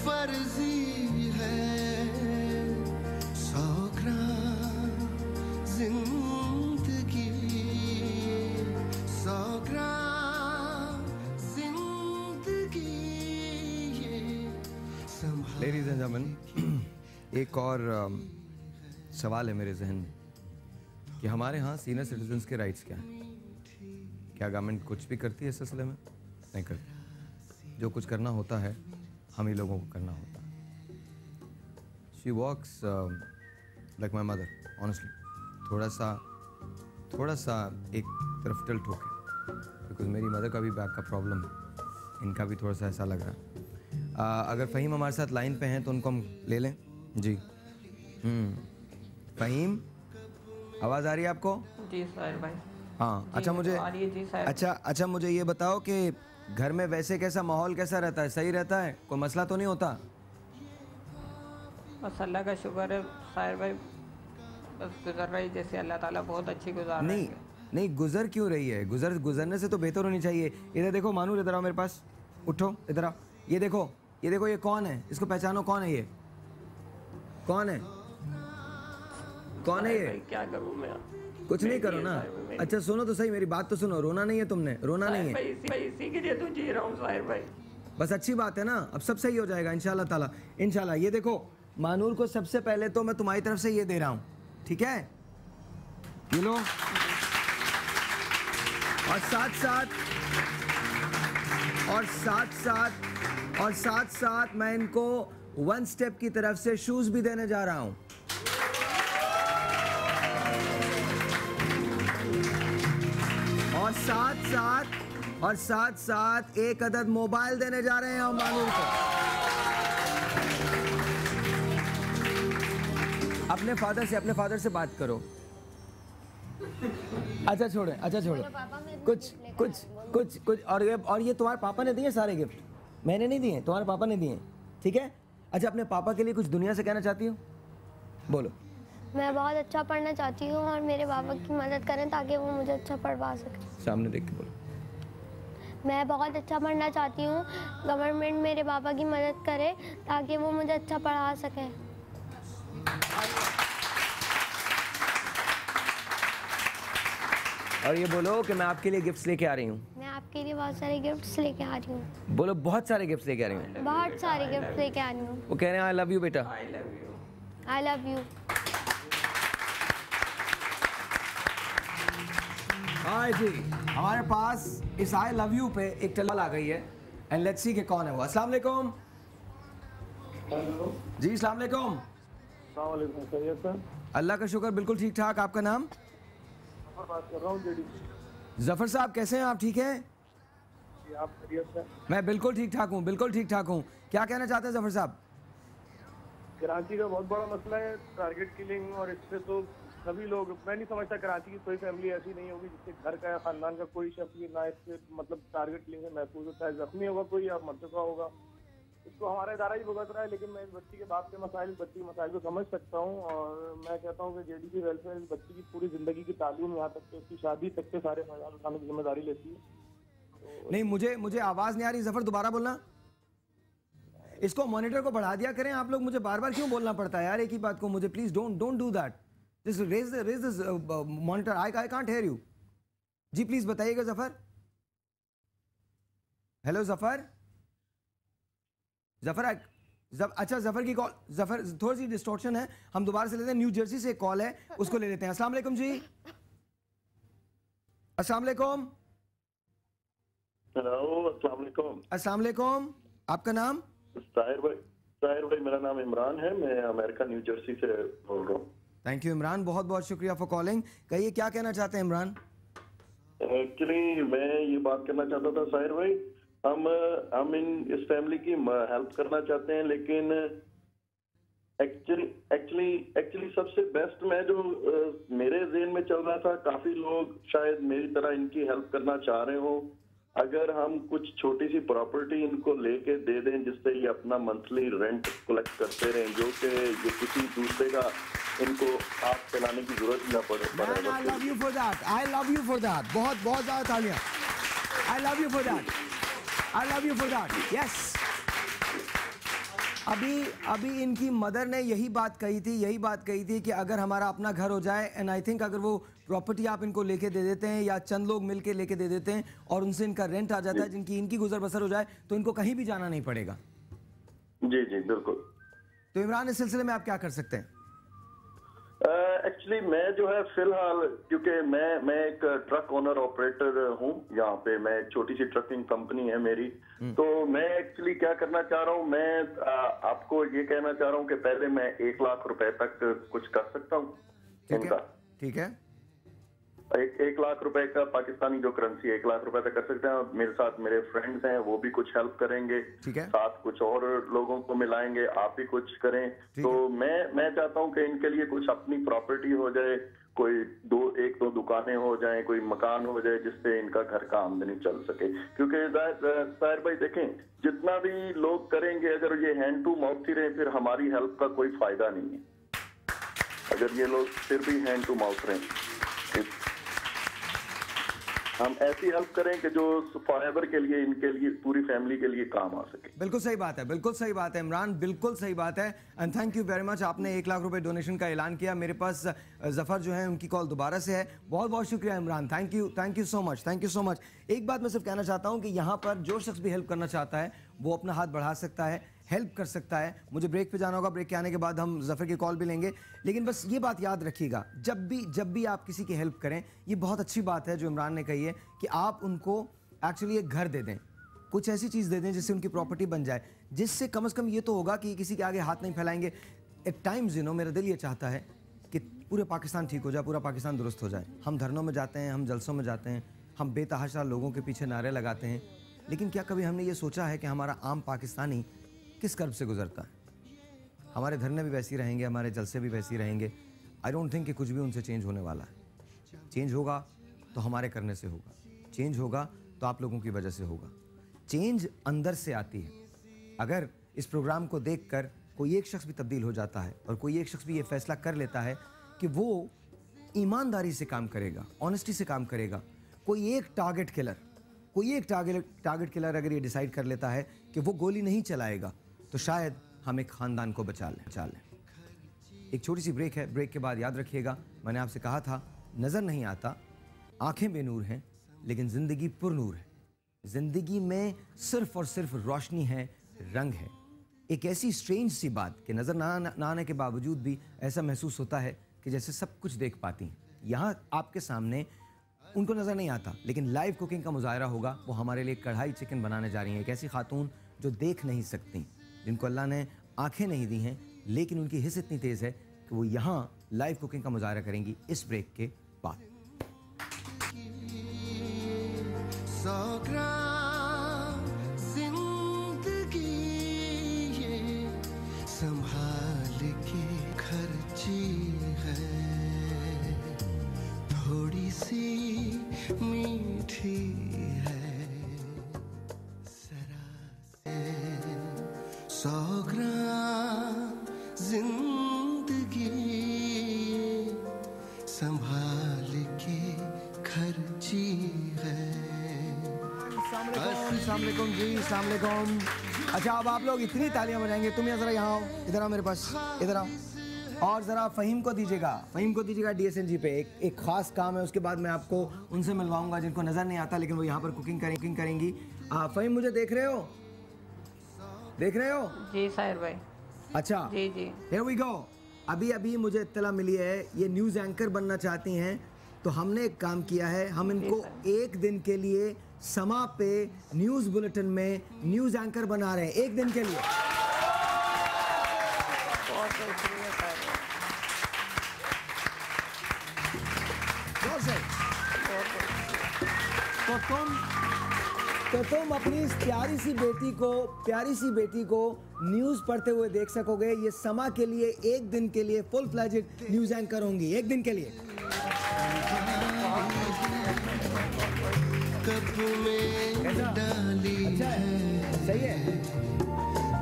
फर्जी है, 100 ग्राम जिंदगी, 100 ग्राम जिंदगी ये संभाल। लेडीज एंड जेंटलमैन, एक और सवाल है मेरे जहन में कि हमारे यहाँ सीनियर सिटीजन्स के राइट्स क्या हैं? क्या गवर्नमेंट कुछ भी करती है इस सिलसिले में? नहीं करती। जो कुछ करना होता है हम ही लोगों को करना होता है। She walks like my mother, honestly. थोड़ा सा एक तरफ टिल्ट होके, बिकॉज मेरी मदर का भी बैक का प्रॉब्लम है, इनका भी थोड़ा सा ऐसा लग रहा है। अगर फ़हीम हमारे साथ लाइन पे हैं तो उनको हम ले लें। जी फ़हीम, आवाज़ आ रही है आपको? जी साहिर भाई। हाँ अच्छा, मुझे अच्छा मुझे ये बताओ कि घर में वैसे कैसा माहौल कैसा रहता है? सही रहता है? कोई मसला तो नहीं होता? बस अल्लाह का शुक्र है साहिर भाई, बस गुजर रही जैसे अल्लाह ताला बहुत अच्छी गुजार रही है। नहीं गुजर क्यों रही है? गुजरने से तो बेहतर होनी चाहिए। इधर देखो मानूर, इधर आओ मेरे पास, उठो इधर आओ। ये देखो ये कौन है? इसको पहचानो, कौन है ये? कौन है? कौन है ये? क्या करूं मैं? कुछ नहीं करो ना। अच्छा सुनो तो सही, मेरी बात तो सुनो। रोना नहीं है तुमने, रोना नहीं है। इसी के लिए तो जी रहा हूं साहिर भाई। बस अच्छी बात है ना, अब सब सही हो जाएगा इंशाल्लाह ताला, इंशाल्लाह। ये देखो मानूर को सबसे पहले तो मैं तुम्हारी तरफ से ये दे रहा हूँ, ठीक है? ये लो। और साथ साथ मैं इनको 1 स्टेप की तरफ से शूज भी देने जा रहा हूँ। और साथ साथ 1 अदद मोबाइल देने जा रहे हैं हम मानूर को। अपने फादर से बात करो। अच्छा छोड़े कुछ और ये तुम्हारे पापा ने दिए सारे गिफ्ट, मैंने नहीं दिए, तुम्हारे पापा ने दिए, ठीक है? अच्छा अपने पापा के लिए कुछ दुनिया से कहना चाहती हो? बोलो। मैं बहुत अच्छा पढ़ना चाहती हूँ और मेरे पापा की मदद करें ताकि वो मुझे अच्छा पढ़वा सके। सामने देख के बोलो। मैं बहुत अच्छा पढ़ना चाहती हूँ, गवर्नमेंट मेरे पापा की मदद करे ताकि वो मुझे अच्छा पढ़ा सके। और ये बोलो कि मैं आपके लिए गिफ्ट्स लेके आ रही हूँ। मैं आपके लिए बहुत सारे गिफ्ट्स लेके आ रही हूँ। बोलो बहुत सारे गिफ्ट्स लेके आ रही हूँ। बहुत सारे गिफ्ट्स लेके आ रही हूँ। वो कह रहे हैं आई लव यू बेटा। I love you. I love you. Hi जी, हमारे पास इस आई लव यू पे एक टेलीफोन आ गई है एंड लेट्स सी कि कौन है वो। अस्सलाम वालेकुम। जी अस्सलाम वालेकुम। अल्लाह का शुक्र, बिल्कुल ठीक ठाक। आपका नाम? बात कर रहा हूँ जेडी। जफर साहब कैसे हैं आप? ठीक हैं? आप खैरियत से? मैं बिल्कुल ठीक ठाक हूँ, बिल्कुल ठीक ठाक हूँ। क्या कहना चाहते हैं जफर साहब? कराची का बहुत बड़ा मसला है टारगेट किलिंग, और इससे तो सभी लोग, मैं नहीं समझता कराची की कोई फैमिली ऐसी नहीं होगी जिसके घर का या खानदान का कोई शख्स भी ना इससे मतलब टारगेट किलिंग से महफूज होता है। जख्मी होगा कोई या मर चुका होगा, इसको हमारा इदारा ही भुगत रहा है। लेकिन मैं इस बच्ची के बाप के मसाइल, बच्ची के मसाइल को समझ सकता हूँ, और मैं कहता हूँ कि जेडी की वेलफेयर इस बच्ची की पूरी जिंदगी की तालीम, यहाँ तक कि उसकी शादी तक के सारे ख्याल उठाने की जिम्मेदारी लेती है। तो नहीं, मुझे आवाज नहीं आ रही। जफर दोबारा बोलना। इसको मॉनिटर को बढ़ा दिया करें आप लोग। मुझे बार बार क्यों बोलना पड़ता है यार एक ही बात को? मुझे please don't do that. Just raise this monitor. I can't hear you. जी प्लीज बताइएगा जफर। हेलो जफर। अच्छा जफर की कॉल, जफर थोड़ी सी डिस्टॉर्शन है, हम दोबारा से लेते हैं। न्यू जर्सी से एक कॉल है, उसको ले लेते हैं। अस्सलाम वालेकुम जी। अस्सलाम वालेकुम। हेलो, अस्सलाम वालेकुम। अस्सलाम वालेकुम। आपका नाम? ताहिर भाई मेरा नाम इमरान है, मैं अमेरिका न्यू जर्सी से बोल रहा हूँ। थैंक यू इमरान, बहुत बहुत शुक्रिया फॉर कॉलिंग। कहिए क्या कहना चाहते हैं इमरान? एक्चुअली मैं ये बात करना चाहता था ताहिर भाई, हम इस फैमिली की हेल्प करना चाहते हैं, लेकिन एक्चुअली सबसे बेस्ट मैं जो मेरे ज़हन में चल रहा था, काफी लोग शायद मेरी तरह इनकी हेल्प करना चाह रहे हो। अगर हम कुछ छोटी सी प्रॉपर्टी इनको लेके दे दें जिससे ये अपना मंथली रेंट कलेक्ट करते रहें, जो कि ये किसी दूसरे का इनको हाथ फैलाने की जरूरत ही ना पड़े। आई love you for that. I love you for that. बहुत बहुत ज्यादा तालियां। आई love you for that. I love you for that. Yes. अभी इनकी मदर ने यही बात कही थी कि अगर हमारा अपना घर हो जाए, एंड आई थिंक अगर वो प्रॉपर्टी आप इनको लेके दे देते हैं या चंद लोग मिलके लेके दे देते हैं और उनसे इनका रेंट आ जाता है, जिनकी इनकी गुजर बसर हो जाए, तो इनको कहीं भी जाना नहीं पड़ेगा। जी जी बिल्कुल। तो इमरान इस सिलसिले में आप क्या कर सकते हैं? एक्चुअली मैं जो है फिलहाल, क्योंकि मैं एक ट्रक ओनर ऑपरेटर हूँ यहाँ पे, मैं एक छोटी सी ट्रकिंग कंपनी है मेरी, तो मैं एक्चुअली क्या करना चाह रहा हूँ, मैं आपको ये कहना चाह रहा हूँ कि पहले मैं 1 लाख रुपए तक कुछ कर सकता हूँ इनका। ठीक है। 1 लाख रुपए का पाकिस्तानी जो करेंसी है 1 लाख रुपए तक कर सकते हैं। मेरे साथ मेरे फ्रेंड्स हैं, वो भी कुछ हेल्प करेंगे, साथ कुछ और लोगों को मिलाएंगे, आप भी कुछ करें। तो मैं चाहता हूं कि इनके लिए कुछ अपनी प्रॉपर्टी हो जाए, कोई 1-2 दुकानें हो जाएं, कोई मकान हो जाए जिससे इनका घर का आमदनी चल सके। क्योंकि ताहिर भाई देखें, जितना भी लोग करेंगे, अगर ये हैंड टू माउथ ही रहे, फिर हमारी हेल्प का कोई फायदा नहीं है। अगर ये लोग फिर भी हैंड टू माउथ रहें, हम ऐसी हेल्प करें कि जो फॉरएवर के लिए, इनके लिए, पूरी फैमिली के लिए काम आ सके। बिल्कुल सही बात है, बिल्कुल सही बात है इमरान, बिल्कुल सही बात है। And thank you very much, आपने 1 लाख रुपए डोनेशन का ऐलान किया। मेरे पास जफर जो है उनकी कॉल दोबारा से है। बहुत बहुत शुक्रिया Imran, thank you so much, thank you so much. एक बात मैं सिर्फ कहना चाहता हूँ कि यहाँ पर जो शख्स भी हेल्प करना चाहता है वो अपना हाथ बढ़ा सकता है, हेल्प कर सकता है। मुझे ब्रेक पे जाना होगा, ब्रेक के आने के बाद हम जफर की कॉल भी लेंगे। लेकिन बस ये बात याद रखिएगा, जब भी आप किसी की हेल्प करें, ये बहुत अच्छी बात है जो इमरान ने कही है कि आप उनको एक्चुअली एक घर दे दें, कुछ ऐसी चीज़ दे दें जिससे उनकी प्रॉपर्टी बन जाए, जिससे कम से कम ये तो होगा कि किसी के आगे हाथ नहीं फैलाएंगे। एट टाइम्स मेरा दिल ये चाहता है कि पूरे पाकिस्तान ठीक हो जाए, पूरा पाकिस्तान दुरुस्त हो जाए। हम धरनों में जाते हैं, हम जलसों में जाते हैं, हम बेतहाशा लोगों के पीछे नारे लगाते हैं, लेकिन क्या कभी हमने ये सोचा है कि हमारा आम पाकिस्तानी किस कर्ब से गुजरता है? हमारे धरने भी वैसे ही रहेंगे, हमारे जलसे भी वैसे ही रहेंगे। आई डोंट थिंक कि कुछ भी उनसे चेंज होने वाला है। चेंज होगा तो हमारे करने से होगा, चेंज होगा तो आप लोगों की वजह से होगा। चेंज अंदर से आती है। अगर इस प्रोग्राम को देखकर कोई एक शख्स भी तब्दील हो जाता है और कोई एक शख्स भी ये फैसला कर लेता है कि वो ईमानदारी से काम करेगा, ऑनेस्टी से काम करेगा, कोई एक टारगेट किलर अगर ये डिसाइड कर लेता है कि वो गोली नहीं चलाएगा, तो शायद हम एक ख़ानदान को बचा लें। एक छोटी सी ब्रेक है, ब्रेक के बाद याद रखिएगा, मैंने आपसे कहा था नज़र नहीं आता, आंखें बेनूर हैं लेकिन ज़िंदगी पुरनूर है। ज़िंदगी में सिर्फ और सिर्फ रोशनी है, रंग है। एक ऐसी स्ट्रेंज सी बात कि नज़र ना आने के बावजूद भी ऐसा महसूस होता है कि जैसे सब कुछ देख पाती हैं। यहाँ आपके सामने उनको नज़र नहीं आता लेकिन लाइव कुकिंग का मुजाहरा होगा। वो हमारे लिए कढ़ाई चिकन बनाने जा रही हैं। एक ऐसी खातून जो देख नहीं सकती, जिनको अल्लाह ने आंखें नहीं दी हैं लेकिन उनकी हिस्स इतनी तेज़ है कि वो यहाँ लाइव कुकिंग का मुजाहरा करेंगी इस ब्रेक के बाद। 100 ग्राम जिंदगी ये संभाल के खर्ची है, थोड़ी सी मीठी है जरा से। 100 ग्राम जिंदगी संभाल के खर्ची है। अस्सलाम वालेकुम जी, अस्सलाम वालेकुम। अच्छा, अब आप लोग इतनी तालियां बजाएंगे। तुम यहाँ ज़रा यहाँ आओ, इधर आओ मेरे पास, इधर आओ। और ज़रा फ़हीम को दीजिएगा DSNG पे। एक ख़ास काम है, उसके बाद मैं आपको उनसे मिलवाऊंगा जिनको नज़र नहीं आता लेकिन वो यहाँ पर कुकिंग करेंगी। फ़हीम, मुझे देख रहे हो? जी साहिर भाई। अच्छा जी। Here we go। अभी मुझे इत्तला मिली है ये न्यूज़ एंकर बनना चाहती हैं, तो हमने एक काम किया है, हम इनको एक दिन के लिए समा पे न्यूज़ बुलेटिन में न्यूज़ एंकर बना रहे हैं, एक दिन के लिए। तो तुम अपनी इस प्यारी सी बेटी को न्यूज़ पढ़ते हुए देख सकोगे। ये समा के लिए एक दिन के लिए फुल फ्लेजेड न्यूज़ एंकर होंगी, एक दिन के लिए। कप में डाली अच्छा है, सही है।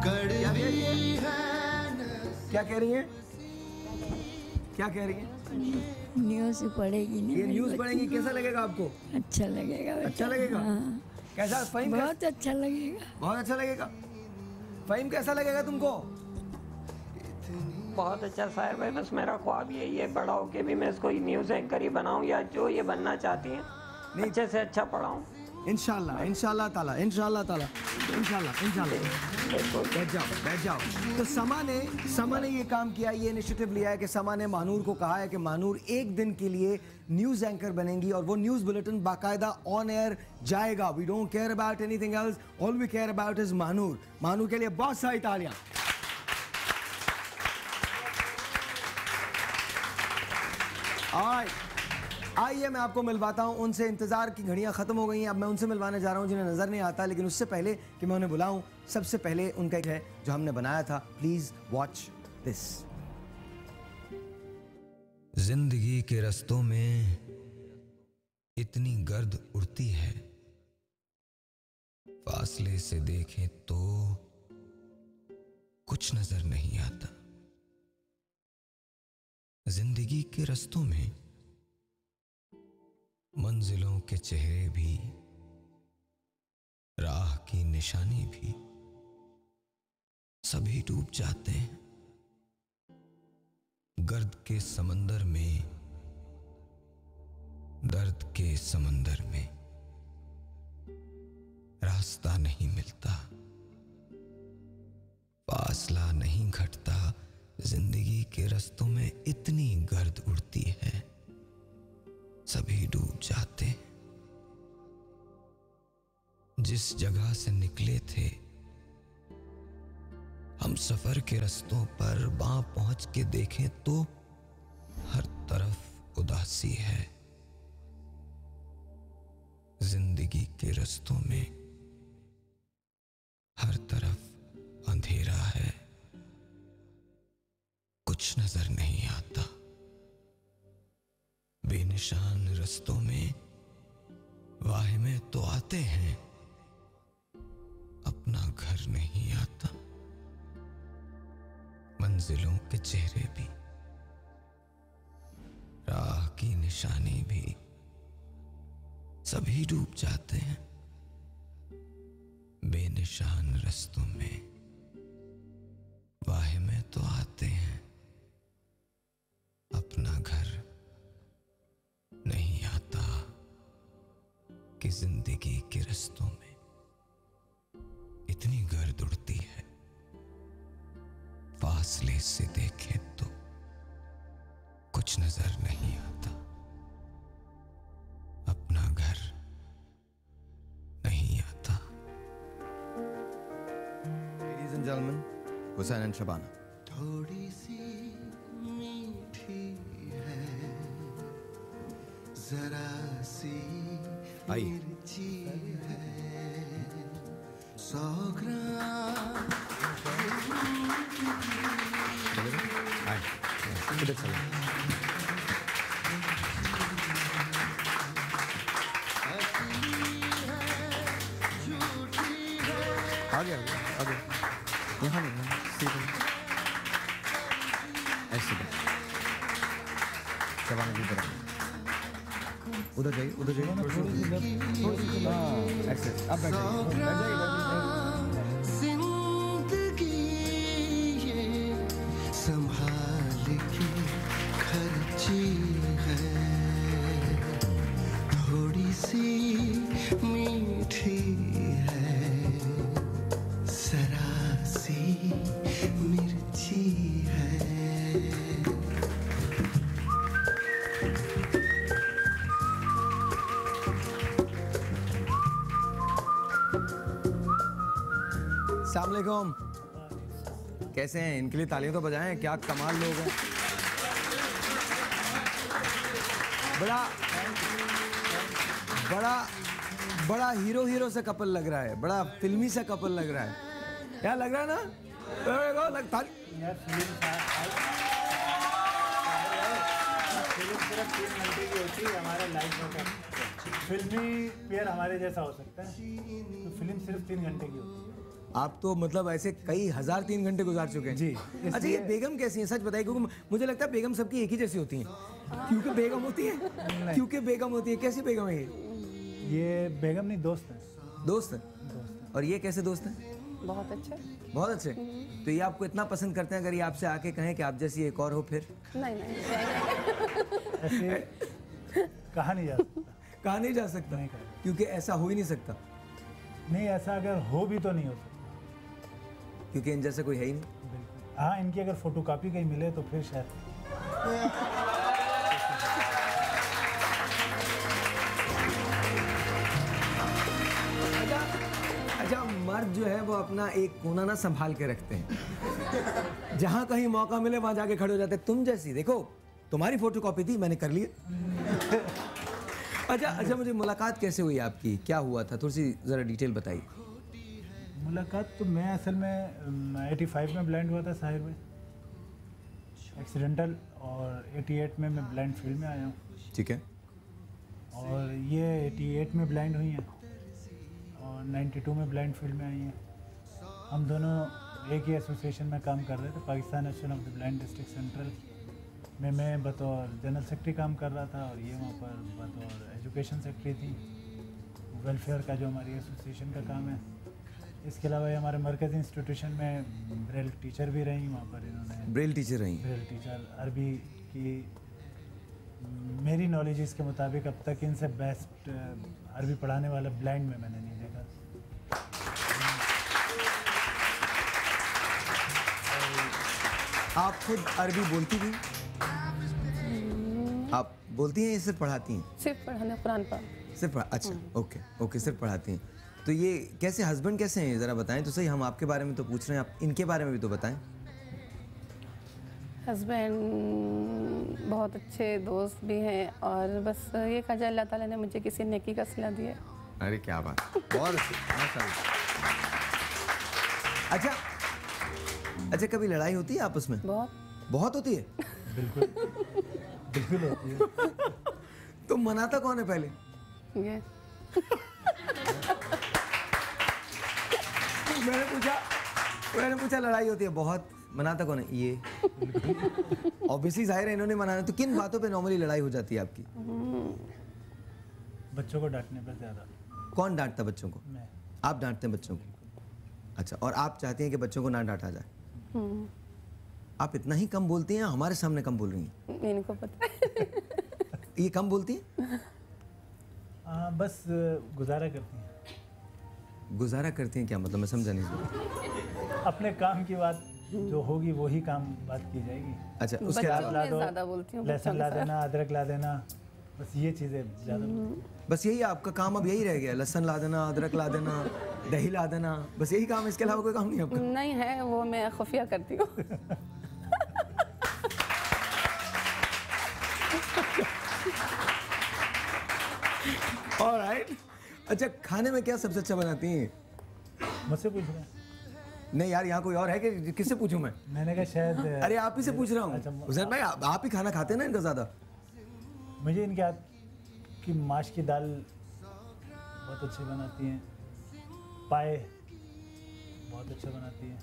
कड़वी है। क्या कह रही हैं? न्यूज़ पढ़ेगी नहीं। ये न्यूज़ पढ़ेंगी, कैसा लगेगा आपको? अच्छा लगेगा। अच्छा लगेगा? हाँ। कैसा फ़हीम? बहुत अच्छा लगेगा। बहुत अच्छा लगेगा। फ़हीम, कैसा लगेगा तुमको? बहुत अच्छा साहिर भाई, बस मेरा ख्वाब यही है बड़ा होके भी मैं इसको न्यूज़ एंकर ही बनाऊं या जो ये बनना चाहती हैं अच्छे से अच्छा पढ़ाऊं। इंशाल्लाह ताला। बैठ जाओ। तो समा ने ये काम किया, ये इनिशिएटिव लिया है कि समा ने महानूर को कहा है कि महानूर एक दिन के लिए न्यूज़ एंकर बनेंगी और वो न्यूज़ बुलेटिन बाकायदा ऑन एयर जाएगा। We don't care about anything else, all we care about is Mahnoor के लिए बहुत सारी तालियां। आइए मैं आपको मिलवाता हूं उनसे। इंतज़ार की घड़ियां ख़त्म हो गई हैं, अब मैं उनसे मिलवाने जा रहा हूं जिन्हें नज़र नहीं आता। लेकिन उससे पहले कि मैं उन्हें बुलाऊं, सबसे पहले उनका एक है जो हमने बनाया था। Please watch this. जिंदगी के रस्तों में इतनी गर्द उड़ती है, फासले से देखें तो कुछ नजर नहीं आता। जिंदगी के रस्तों में मंजिलों के चेहरे भी, राह की निशानी भी, सभी डूब जाते हैं। गर्द के समंदर में, दर्द के समंदर में रास्ता नहीं मिलता, फासला नहीं घटता। जिंदगी के रस्तों में इतनी गर्द उड़ती है, सभी डूब जाते। जिस जगह से निकले थे हम सफर के रस्तों पर, वहां पहुंच के देखें तो हर तरफ उदासी है। जिंदगी के रस्तों में हर तरफ अंधेरा है, कुछ नजर नहीं आता। बेनिशान रस्तों में वाहिमे तो आते हैं, अपना घर नहीं आता। मंजिलों के चेहरे भी, राह की निशानी भी, सभी डूब जाते हैं। बेनिशान रस्तों में वाहिमे तो आते हैं, अपना घर नहीं आता। जिंदगी के रस्तों में इतनी गर्द उड़ती है, फासले से देखें तो कुछ नजर नहीं आता, अपना घर नहीं आता। Ladies and gentlemen, Hussain and Shabana. थोड़ी सी मीठी है, जरा सी मिर्ची है, 100 ग्राम इधर चलो। आगे आगे यहाँ नहीं, सीधे ऐसे शबाना की तरफ, उधर जाइए, उधर जाइए, ऐसे अब बैठ जाइए, जिंदगी ये संभाल के खर्ची है, थोड़ी सी मीठी है, जरा सी मिर्ची है। अस्सलाम वालेकुम, कैसे हैं? इनके लिए तालियां तो बजाएं, क्या कमाल लोग हैं। बड़ा बड़ा बड़ा हीरो सा कपल लग रहा है, बड़ा फिल्मी सा कपल लग रहा है, क्या लग रहा है ना? फिल्म सिर्फ 3 घंटे की होती है हमारे लाइफ में, फिल्मी पेयर हमारे जैसा हो सकता है, तो फिल्म सिर्फ 3 घंटे की होती है। आप तो मतलब ऐसे कई हजार 3 घंटे गुजार चुके हैं जी। अच्छा, ये बेगम कैसी है, सच बताइए, क्योंकि मुझे लगता है बेगम सबकी एक ही जैसी होती हैं, क्योंकि बेगम होती है, क्योंकि बेगम होती है। कैसी बेगम है ये बेगम नहीं, दोस्त है। दोस्त है? और ये कैसे दोस्त हैं? बहुत अच्छे। बहुत अच्छे। तो ये आपको इतना पसंद करते हैं, अगर ये आपसे आके कहें कि आप जैसी एक और हो फिर? नहीं ऐसे कहा नहीं जा सकता, कहा नहीं जा सकता, क्योंकि ऐसा हो ही नहीं सकता। नहीं, ऐसा अगर हो भी तो नहीं हो सकता, क्योंकि इन जैसा कोई है ही नहीं। हाँ, इनकी अगर फोटोकॉपी कहीं मिले तो फिर शायद। अच्छा, मर्द जो है वो अपना एक कोना ना संभाल के रखते हैं, जहां कहीं मौका मिले वहां जाके खड़े हो जाते हैं। तुम जैसी, देखो तुम्हारी फोटोकॉपी थी, मैंने कर लिया। अच्छा, मुझे मुलाकात कैसे हुई आपकी, क्या हुआ था, थोड़ी सी जरा डिटेल बताइए। मुलाकात तो मैं असल में 85 में ब्लाइंड हुआ था साहिर में, एक्सीडेंटल, और 88 में मैं ब्लाइंड फील्ड में आया हूँ। ठीक है। और ये 88 में ब्लाइंड हुई हैं और 92 में ब्लाइंड फील्ड में आई हैं। हम दोनों एक ही एसोसिएशन में काम कर रहे थे, Pakistan association of the blind district central में। मैं बतौर जनरल सेक्रेटरी काम कर रहा था और ये वहाँ पर बतौर एजुकेशन सेक्रेटरी थी, वेलफेयर का जो हमारी एसोसिएशन का काम है। इसके अलावा ये हमारे मरकज़ी इंस्टीट्यूशन में ब्रेल टीचर भी रही, वहाँ पर इन्होंने ब्रेल टीचर रही। ब्रेल टीचर अरबी की, मेरी नॉलेज इसके मुताबिक अब तक इनसे बेस्ट अरबी पढ़ाने वाला ब्लाइंड में मैंने नहीं देखा। आप खुद अरबी बोलती थी? आप बोलती हैं या सिर्फ पढ़ाती हैं? सिर्फ पढ़ाना, कुरान पढ़ सिर्फ अच्छा, ओके, सिर्फ पढ़ाती हैं। तो ये कैसे, हस्बैंड कैसे हैं, ज़रा बताएं तो सही। हम आपके बारे में तो पूछ रहे हैं, आप इनके बारे में भी तो बताएं। हस्बैंड बहुत अच्छे दोस्त भी हैं, और बस ये कहा जाए अल्लाह ताला ने मुझे किसी नेकी का सिला दिया। अरे क्या बात, बहुत अच्छी, माशाल्लाह। अच्छा, कभी लड़ाई होती है आपस में? बहुत होती है। बिल्कुल होती है। तो मनाता कौन है पहले? ये मैंने पूछा लड़ाई होती है बहुत, मनाता कौन है? ये ऑब्वियसली जाहिर है इन्होंने मनाना। तो किन बातों पे नॉर्मली लड़ाई हो जाती है आपकी? बच्चों को डांटने पर ज़्यादा। कौन डांटता बच्चों को? मैं। आप डांटते हैं बच्चों को? अच्छा, और आप चाहती हैं कि बच्चों को ना डांटा जाए? आप इतना ही कम बोलती हैं, हमारे सामने कम बोल रही हैं? इनको पता है। ये कम बोलती हैं? बस गुजारा करती हैं। गुजारा करती हैं क्या मतलब, मैं समझा नहीं। अपने काम की बात जो होगी वही काम बात की जाएगी। अच्छा, उसके अलावा ज़्यादा बोलती हूँ, लहसुन ला देना, अदरक ला देना, बस ये चीज़ें ज़्यादा। बस यही आपका काम अब यही रह गया, लहसुन ला देना, अदरक ला देना, दही ला देना, बस यही काम, इसके अलावा कोई काम नहीं आपका? नहीं है, वो मैं खुफिया करती हूँ। ऑलराइट। अच्छा, खाने में क्या सबसे अच्छा बनाती हैं? मुझसे पूछ रहे हैं? नहीं यार, यहाँ कोई और है कि किससे पूछूं मैं? मैंने कहा शायद। अरे आप ही से पूछ रहा हूँ। हुसैन भाई, आप ही खाना खाते हैं ना इनका ज़्यादा? मुझे इनके हाथ की माश की दाल बहुत अच्छी बनाती हैं, पाए बहुत अच्छा बनाती हैं,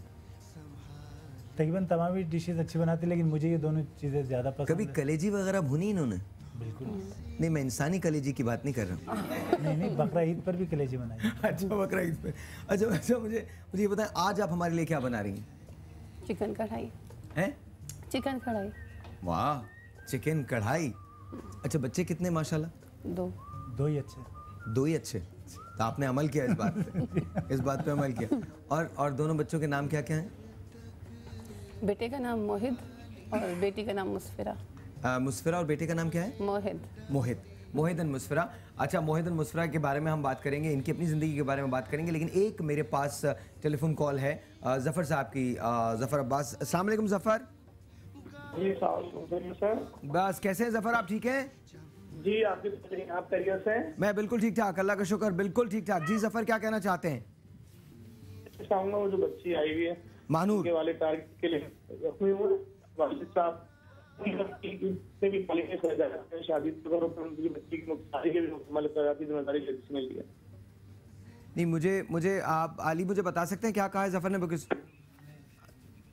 तकरीबन तमाम भी डिशेस अच्छी बनाती है, लेकिन मुझे ये दोनों चीज़ें ज़्यादा पसंद। कभी कलेजी वगैरह भुनी इन्होंने? बिल्कुल नहीं, मैं इंसानी कलेजी की बात नहीं कर रहा हूँ। नहीं, बकरा ईद पर भी कलेजी बनाई। अच्छा, बकरा ईद पर। अच्छा, मुझे ये बताएं, आज आप हमारे लिए क्या बना रही हैं? चिकन कढ़ाई। हैं? चिकन कढ़ाई। वाह, चिकन कढ़ाई। अच्छा, बच्चे कितने माशाल्लाह? 2। 2 ही अच्छे। 2 ही अच्छे। तो आपने अमल किया इस बात पे। इस बात पे अमल किया। और दोनों बच्चों के नाम क्या क्या हैं? बेटे का नाम मोहित और बेटी का नाम मुस्फिरा। मुस्फिरा, और बेटे का नाम क्या है? मोहित। मोहित एंड मुस्फिरा। अच्छा, मोहित एंड मुस्फिरा के बारे में हम बात करेंगे, इनकी अपनी ज़िंदगी के बारे में बात करेंगे, लेकिन एक मेरे पास टेलीफोन कॉल है ज़फ़र साहब की। ज़फ़र अब्बास, अस्सलाम वालेकुम ज़फ़र। जी सर। बस, कैसे हैं ज़फ़र, आप ठीक हैं? जी, आप खैरियत से हैं? मैं बिल्कुल ठीक ठाक, अल्लाह का शुक्र, बिल्कुल ठीक ठाक। जी ज़फ़र, क्या कहना चाहते हैं? चाहूँगा वो जो बच्ची आई हुई है मानूर के वाले टारगेट के लिए वालिद साहब शादी करो, बच्ची की मुख्तारी के जिम्मेदारी मिल गई। नहीं, मुझे आप आली मुझे बता सकते हैं क्या कहा है ज़फ़र ने? बिकॉज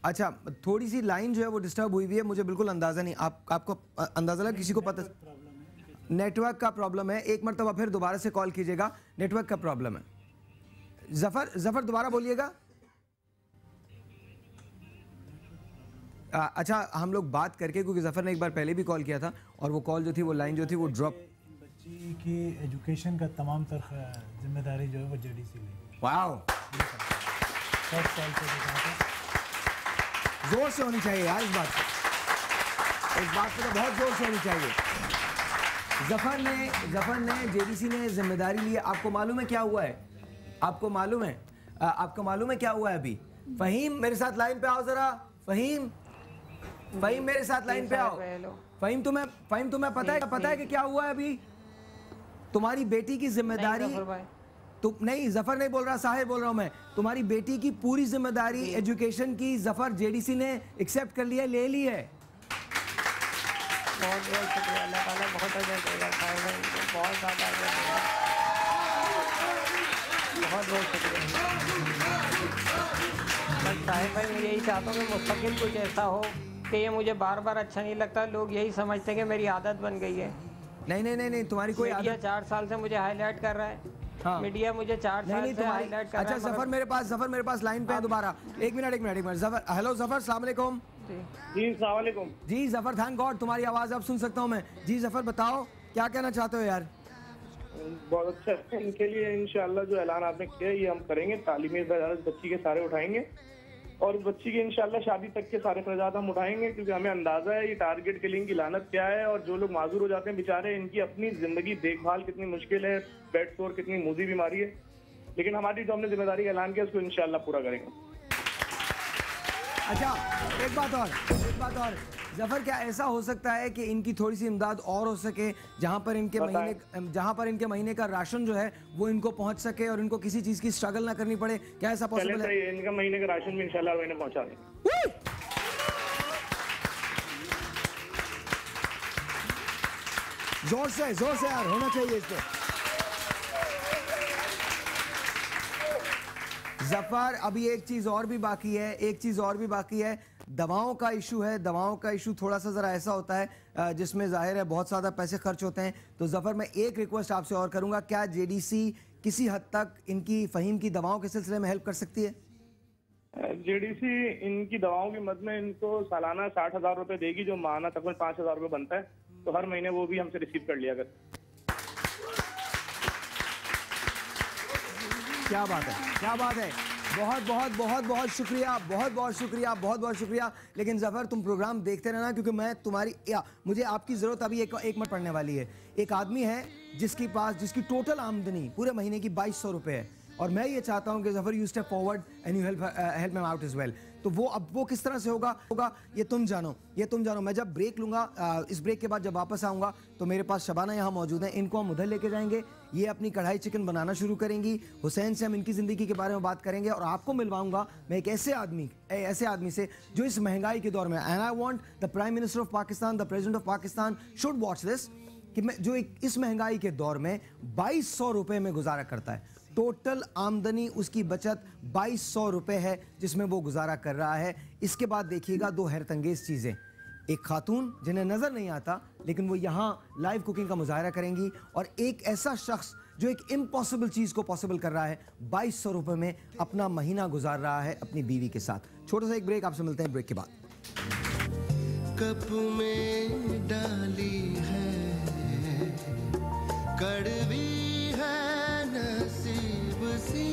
अच्छा, थोड़ी सी लाइन जो है वो डिस्टर्ब हुई हुई है, मुझे बिल्कुल अंदाज़ा नहीं। आपको अंदाज़ा लगा? किसी को पता? नेटवर्क का प्रॉब्लम है। एक मरतबा फिर दोबारा से कॉल कीजिएगा, नेटवर्क का प्रॉब्लम है। ज़फ़र दोबारा बोलिएगा। अच्छा, हम लोग बात करके, क्योंकि ज़फ़र ने एक बार पहले भी कॉल किया था और वो कॉल जो थी, वो लाइन जो थी वो ड्रॉप। बच्ची की एजुकेशन का तमाम तर जिम्मेदारी जो है वो जेडीसी लेगी। वाओ, जोर से होनी चाहिए यार इस बात पे तो बहुत जोर से होनी चाहिए। ज़फ़र ने जेडीसी ने जिम्मेदारी ली है। आपको मालूम है क्या हुआ है? आपको मालूम है क्या हुआ है अभी? फ़हीम, मेरे साथ लाइन पे आओ जरा। फ़हीम, मेरे साथ लाइन पे आओ। फ़हीम, तुम्हें पता है कि क्या हुआ है अभी? तुम्हारी बेटी की जिम्मेदारी नहीं, ज़फ़र नहीं बोल रहा, साहिर बोल रहा हूँ मैं। तुम्हारी बेटी की पूरी जिम्मेदारी एजुकेशन की ज़फ़र जेडीसी ने एक्सेप्ट कर लिया, ले ली है। बहुत बहुत शुक्रिया, अल्लाह ताला बहुत अजर देगा, बहुत ज़्यादा अजर देगा, बहुत बहुत शुक्रिया। बस साहिब भाई, मैं यही चाहता हूँ कि मुस्तकिल कुछ ऐसा हो कि ये मुझे बार बार अच्छा नहीं लगता। लोग यही समझते हैं कि मेरी आदत बन गई है। नहीं, तुम्हारी कोई मीडिया 4 साल से मुझे हाईलाइट कर रहा है। हाँ। मीडिया मुझे 4 साल से हाईलाइट कर रहा है। अच्छा, ज़फ़र मेरे पास लाइन पे है दोबारा। एक मिनट ज़फ़र। हेलो ज़फ़र, अस्सलाम वालेकुम। जी, अस्सलाम वालेकुम। जी ज़फ़र, थैंक गॉड तुम्हारी आवाज़ अब सुन सकता हूँ मैं। जी ज़फ़र, बताओ क्या कहना चाहते हो यार? बहुत अच्छा, इनके लिए इंशाल्लाह जो ऐलान आपने किया ये हम करेंगे। तालीमी इदारात बच्ची के सारे उठाएंगे और बच्ची की इंशाल्लाह शादी तक के सारे ख़र्चात हम उठाएंगे, क्योंकि हमें अंदाज़ा है ये टारगेट किलिंग की लानत क्या है। और जो लोग माजूर हो जाते हैं बेचारे, इनकी अपनी ज़िंदगी देखभाल कितनी मुश्किल है, बेड सोर कितनी मूजी बीमारी है, लेकिन हमारी जो हमने जिम्मेदारी का ऐलान किया उसको इंशाल्लाह पूरा करेंगे। अच्छा, एक बात और ज़फ़र, क्या ऐसा हो सकता है कि इनकी थोड़ी सी इमदाद और हो सके, जहाँ पर इनके महीने का राशन जो है वो इनको पहुँच सके और इनको किसी चीज़ की स्ट्रगल ना करनी पड़े? क्या ऐसा पॉसिबल है? इनका महीने का राशन भी इंशाल्लाह इन्हें पहुँचा देंगे। जोर से यार, होना चाहिए इस पे। ज़फ़र, अभी एक चीज़ और भी बाकी है। दवाओं का इशू है। दवाओं का इशू थोड़ा सा ज़रा ऐसा होता है जिसमें ज़ाहिर है बहुत ज़्यादा पैसे खर्च होते हैं। तो ज़फ़र, मैं एक रिक्वेस्ट आपसे और करूँगा, क्या जेडीसी किसी हद तक इनकी फ़हीम की दवाओं के सिलसिले में हेल्प कर सकती है? जेडीसी इनकी दवाओं की मद में इनको सालाना 60,000 रुपये देगी, जो माहाना तकरीबन 5,000 रुपये बनता है। तो हर महीने वो भी हमसे रिसीव कर लिया कर। क्या बात है, क्या बात है। बहुत बहुत बहुत बहुत शुक्रिया, बहुत बहुत शुक्रिया, बहुत बहुत शुक्रिया। लेकिन जफर तुम प्रोग्राम देखते रहना, क्योंकि मैं तुम्हारी मुझे आपकी ज़रूरत अभी एक मिनट पड़ने वाली है। एक आदमी है जिसकी टोटल आमदनी पूरे महीने की 2200 रुपये है, और मैं ये चाहता हूँ कि Zafar you step forward and you help him out as well. तो वो किस तरह से होगा ये तुम जानो। मैं जब ब्रेक लूँगा, इस ब्रेक के बाद जब वापस आऊँगा तो मेरे पास शबाना यहाँ मौजूद है, इनको हम उधर लेके जाएंगे। ये अपनी कढ़ाई चिकन बनाना शुरू करेंगी। हुसैन से हम इनकी ज़िंदगी के बारे में बात करेंगे, और आपको मिलवाऊंगा मैं एक ऐसे आदमी से जो इस महंगाई के दौर में, and I want the prime minister of Pakistan, the president of Pakistan should watch this, कि मैं जो इस महंगाई के दौर में 2200 रुपये में गुजारा करता है। टोटल आमदनी उसकी बचत 2200 रुपये है जिसमें वो गुजारा कर रहा है। इसके बाद देखिएगा दो हैरतंगेज चीज़ें, एक खातून जिन्हें नज़र नहीं आता लेकिन वो यहाँ लाइव कुकिंग का मुजाहरा करेंगी, और एक ऐसा शख्स जो एक इम्पॉसिबल चीज़ को पॉसिबल कर रहा है, 2200 रुपये में अपना महीना गुजार रहा है अपनी बीवी के साथ। छोटा सा एक ब्रेक, आपसे मिलते हैं ब्रेक के बाद। कप में डाली है कड़वी है नसीब सी,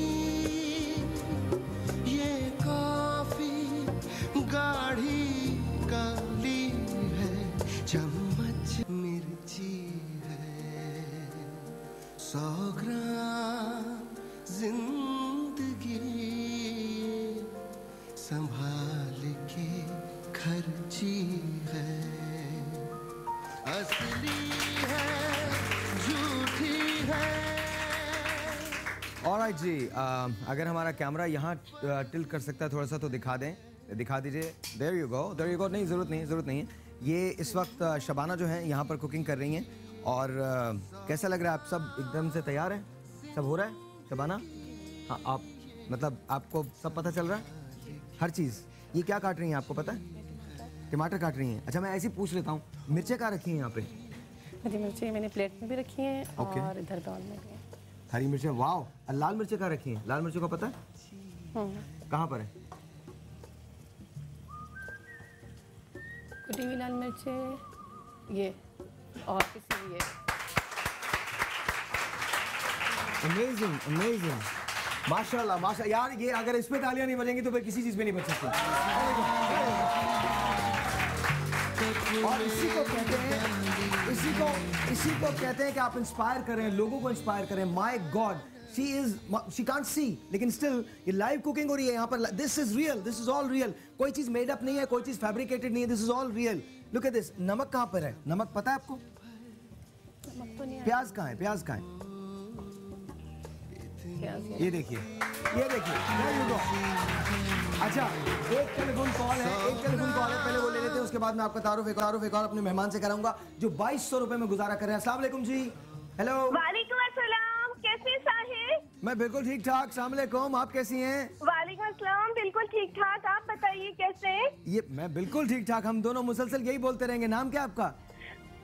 ये कॉफी गाढ़ी काली है, चम्मच मिर्ची है, 100 ग्राम जिंदगी संभाल के खर्ची है, असली है झूठी है। ऑलराइट जी, अगर हमारा कैमरा यहाँ टिल्ट कर सकता है थोड़ा सा तो दिखा दीजिए। There you go. नहीं, ज़रूरत नहीं है। ये इस वक्त शबाना जो है यहाँ पर कुकिंग कर रही हैं, और कैसा लग रहा है? आप सब एकदम से तैयार हैं? सब हो रहा है शबाना? हाँ, आप मतलब आपको सब पता चल रहा है हर चीज़? ये क्या काट रही हैं, आपको पता है? टमाटर काट रही हैं। अच्छा, मैं ऐसे ही पूछ लेता हूँ, मिर्चें कहाँ रखी हैं यहाँ पे? हरी मिर्चें मैंने प्लेट में भी रखी हैं, और इधर बाउल में भी। हरी मिर्चें, वाह। लाल मिर्चें कहाँ रखी हैं? लाल मिर्चों का पता है कहाँ पर है? कुटी हुई लाल मिर्चें ये, और किसी भी ये। अमेजिंग, माशाल्लाह यार। ये अगर इस पे तालियां नहीं बजेंगी तो फिर किसी चीज में नहीं बच सकती। और इसी को कहते हैं कि आप इंस्पायर करें, लोगों को इंस्पायर करें। My God, she can't see, लेकिन स्टिल ये लाइव कुकिंग हो रही है यहाँ पर। This is real, this is all real. कोई चीज मेड अप नहीं है, कोई चीज फैब्रिकेटेड नहीं है, this is all real. Look at this. नमक कहाँ पर है? नमक पता है आपको? प्याज कहाँ है? ये देखिए। अच्छा, एक टेलीफोन कॉल है, पहले वो ले लेते हैं, उसके बाद मैं आपका तारुफ एक और अपने मेहमान से कराऊंगा जो 2200 रुपए में गुजारा कर रहे हैं। अस्सलाम वालेकुम जी। हेलो। वालेकुम अस्सलाम, कैसे साहिब? मैं बिल्कुल ठीक ठाक। अस्सलाम वालेकुम, आप कैसी हैं? वालेकुम अस्सलाम, बिल्कुल ठीक ठाक। आप बताइए कैसे? ये मैं बिल्कुल ठीक ठाक। हम दोनों मुसलसल यही बोलते रहेंगे। नाम क्या आपका?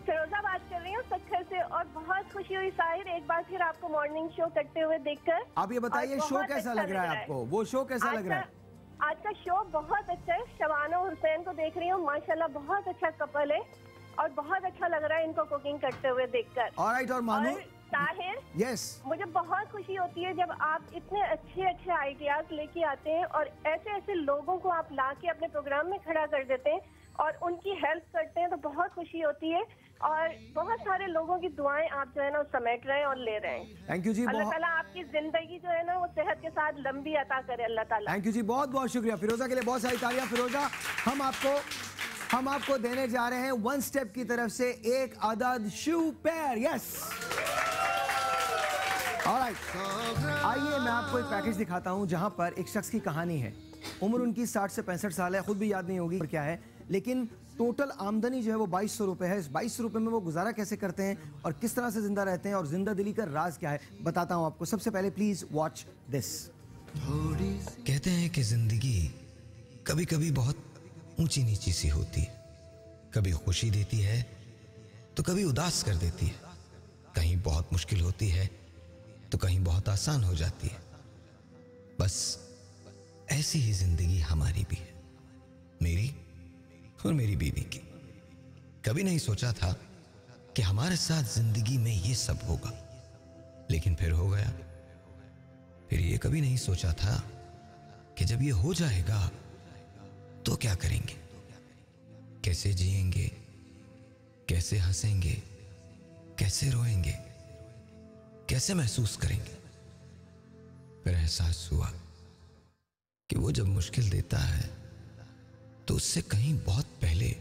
फिरोजा बात कर रही हूँ सक्खर से, और बहुत खुशी हुई साहिर एक बार फिर आपको मॉर्निंग शो करते हुए देखकर। आप ये बताइए, शो कैसा लग रहा है आपको? वो शो कैसा लग रहा है? आज का शो बहुत अच्छा है। शबाना और हुसैन को देख रही हूँ, माशाल्लाह बहुत अच्छा कपल है, और बहुत अच्छा लग रहा है इनको कुकिंग करते हुए देखकर। ऑलराइट, और मानो ताहिर, यस, मुझे बहुत खुशी होती है जब आप इतने अच्छे आइडियाज लेके आते हैं, और ऐसे लोगों को आप ला के अपने प्रोग्राम में खड़ा कर देते हैं और उनकी हेल्प करते हैं, तो बहुत खुशी होती है। और बहुत सारे लोगों की दुआएं आप जो है ना वो समेट रहे हैं और ले रहे हैं। थैंक यू जी। अल्लाह ताला आपकी जिंदगी जो है ना वो सेहत के साथ लंबी अता करे, अल्लाह ताला। थैंक यू जी, बहुत बहुत शुक्रिया। फिरोजा के लिए बहुत सारी तालियां। फिरोजा, हम आपको देने जा रहे हैं वन स्टेप की तरफ से एक आदद शू पेयर। Yes, alright. आइए मैं आपको एक पैकेज दिखाता हूं जहां पर एक शख्स की कहानी है। उम्र उनकी 60 से 65 साल है, खुद भी याद नहीं होगी क्या है, लेकिन टोटल आमदनी जो है वो 2200 रुपये है। इस 2200 रुपये में वो गुजारा कैसे करते हैं और किस तरह से जिंदा रहते हैं और जिंदा दिली का राज क्या है, बताता हूं आपको। सबसे पहले प्लीज वॉच दिस। कहते हैं कि जिंदगी कभी कभी बहुत ऊंची नीची सी होती है, कभी खुशी देती है तो कभी उदास कर देती है, कहीं बहुत मुश्किल होती है तो कहीं बहुत आसान हो जाती है। बस ऐसी ही जिंदगी हमारी भी है, मेरी और मेरी बीवी की। कभी नहीं सोचा था कि हमारे साथ जिंदगी में ये सब होगा, लेकिन फिर हो गया। फिर ये कभी नहीं सोचा था कि जब ये हो जाएगा तो क्या करेंगे, कैसे जिएंगे, कैसे हंसेंगे, कैसे रोएंगे, कैसे महसूस करेंगे। फिर एहसास हुआ कि वो जब मुश्किल देता है तो उससे कहीं बहुत पहले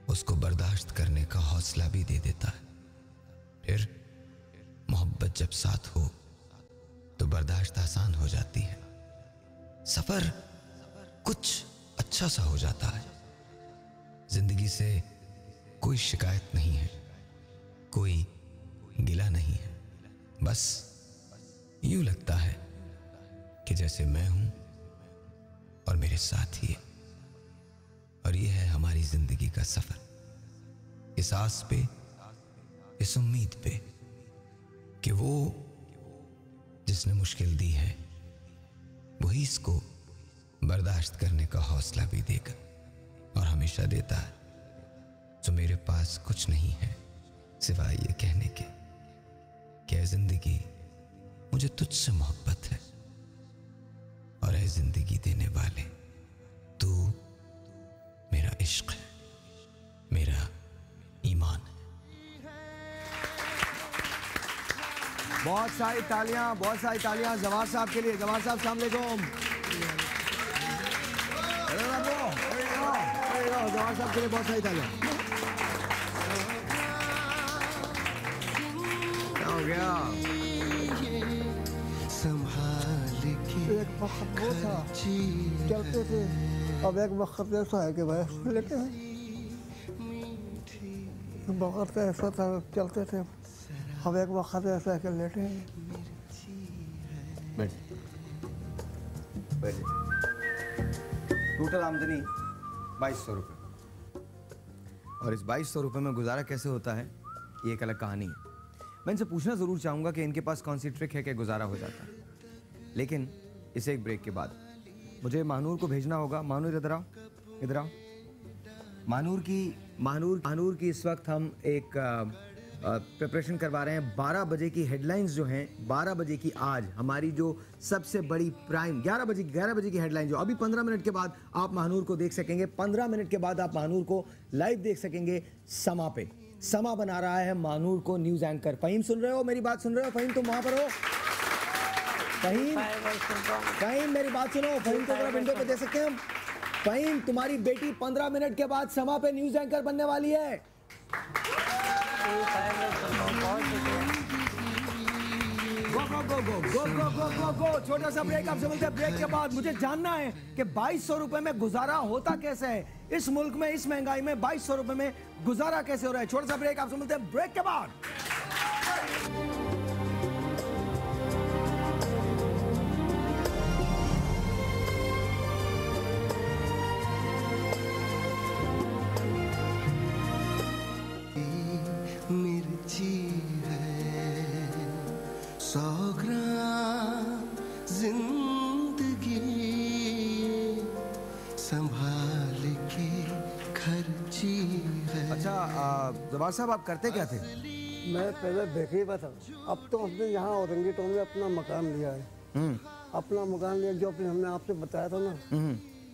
उसको बर्दाश्त करने का हौसला भी दे देता है। फिर मोहब्बत जब साथ हो तो बर्दाश्त आसान हो जाती है, सफर कुछ अच्छा सा हो जाता है। जिंदगी से कोई शिकायत नहीं है, कोई गिला नहीं है, बस यूं लगता है कि जैसे मैं हूं और मेरे साथ ही है। और ये है हमारी जिंदगी का सफर, इस आस पे, इस उम्मीद पे कि वो जिसने मुश्किल दी है वही इसको बर्दाश्त करने का हौसला भी देगा और हमेशा देता है। जो मेरे पास कुछ नहीं है सिवाय ये कहने के कि ऐ जिंदगी मुझे तुझसे मोहब्बत है, और ऐ जिंदगी देने वाले तू मेरा इश्क है, मेरा ईमान है। बहुत सारी तालियां जवार साहब के लिए। जवार साहब अस्सलाम वालेकुम। जवार साहब के लिए बहुत सारी तालियां। क्या हो गया? एक वक्त वो था चलते थे, अब एक वक्त ऐसा है कि भाई लेटे हैं। वक्त ऐसा था चलते थे, अब एक वक्त ऐसा है कि लेटे हैं। टोटल आमदनी 2200 रुपये, और इस 2200 रुपये में गुजारा कैसे होता है ये एक अलग कहानी है। मैं इनसे पूछना ज़रूर चाहूँगा कि इनके पास कौन सी ट्रिक है कि गुजारा हो जाता है, लेकिन इसे एक ब्रेक के बाद मुझे महानूर को भेजना होगा। महानूर इधर आओ, इधर आओ। महानूर की इस वक्त हम एक प्रिपरेशन करवा रहे हैं। 12 बजे की हेडलाइंस जो हैं, 12 बजे की आज हमारी जो सबसे बड़ी प्राइम 11 बजे की हेडलाइन जो अभी 15 मिनट के बाद आप महानूर को देख सकेंगे। 15 मिनट के बाद आप महानूर को लाइव देख सकेंगे समा पे। समा बना रहा है महानूर को न्यूज़ एंकर। फ़हीम सुन रहे हो, मेरी बात सुन रहे हो? फ़हीम तुम वहाँ पर हो? फ़हीम मेरी बात सुनो। फ़हीम को जरा विंडो पे दे सकते हैं हम? फ़हीम तुम्हारी बेटी 15 मिनट के बाद समा पे न्यूज़ एंकर बनने वाली है। गो। छोटा सा ब्रेक, आपसे मिलते हैं ब्रेक के बाद। मुझे जानना है कि 2200 रुपए में गुजारा होता कैसे है इस मुल्क में, इस महंगाई में 2200 रुपए में गुजारा कैसे हो रहा है। छोटा सा ब्रेक, आपसे मिलते हैं ब्रेक के बाद। मिर्ची है 100 ग्राम जिंदगी संभाल के खर्ची है। अच्छा जवार साहब, आप करते क्या थे? मैं पहले बेकरी पर था, अब तो हमने यहाँ औरंगी टाउन में अपना मकान लिया है। अपना मकान लिया, जो हमने आपसे बताया था ना,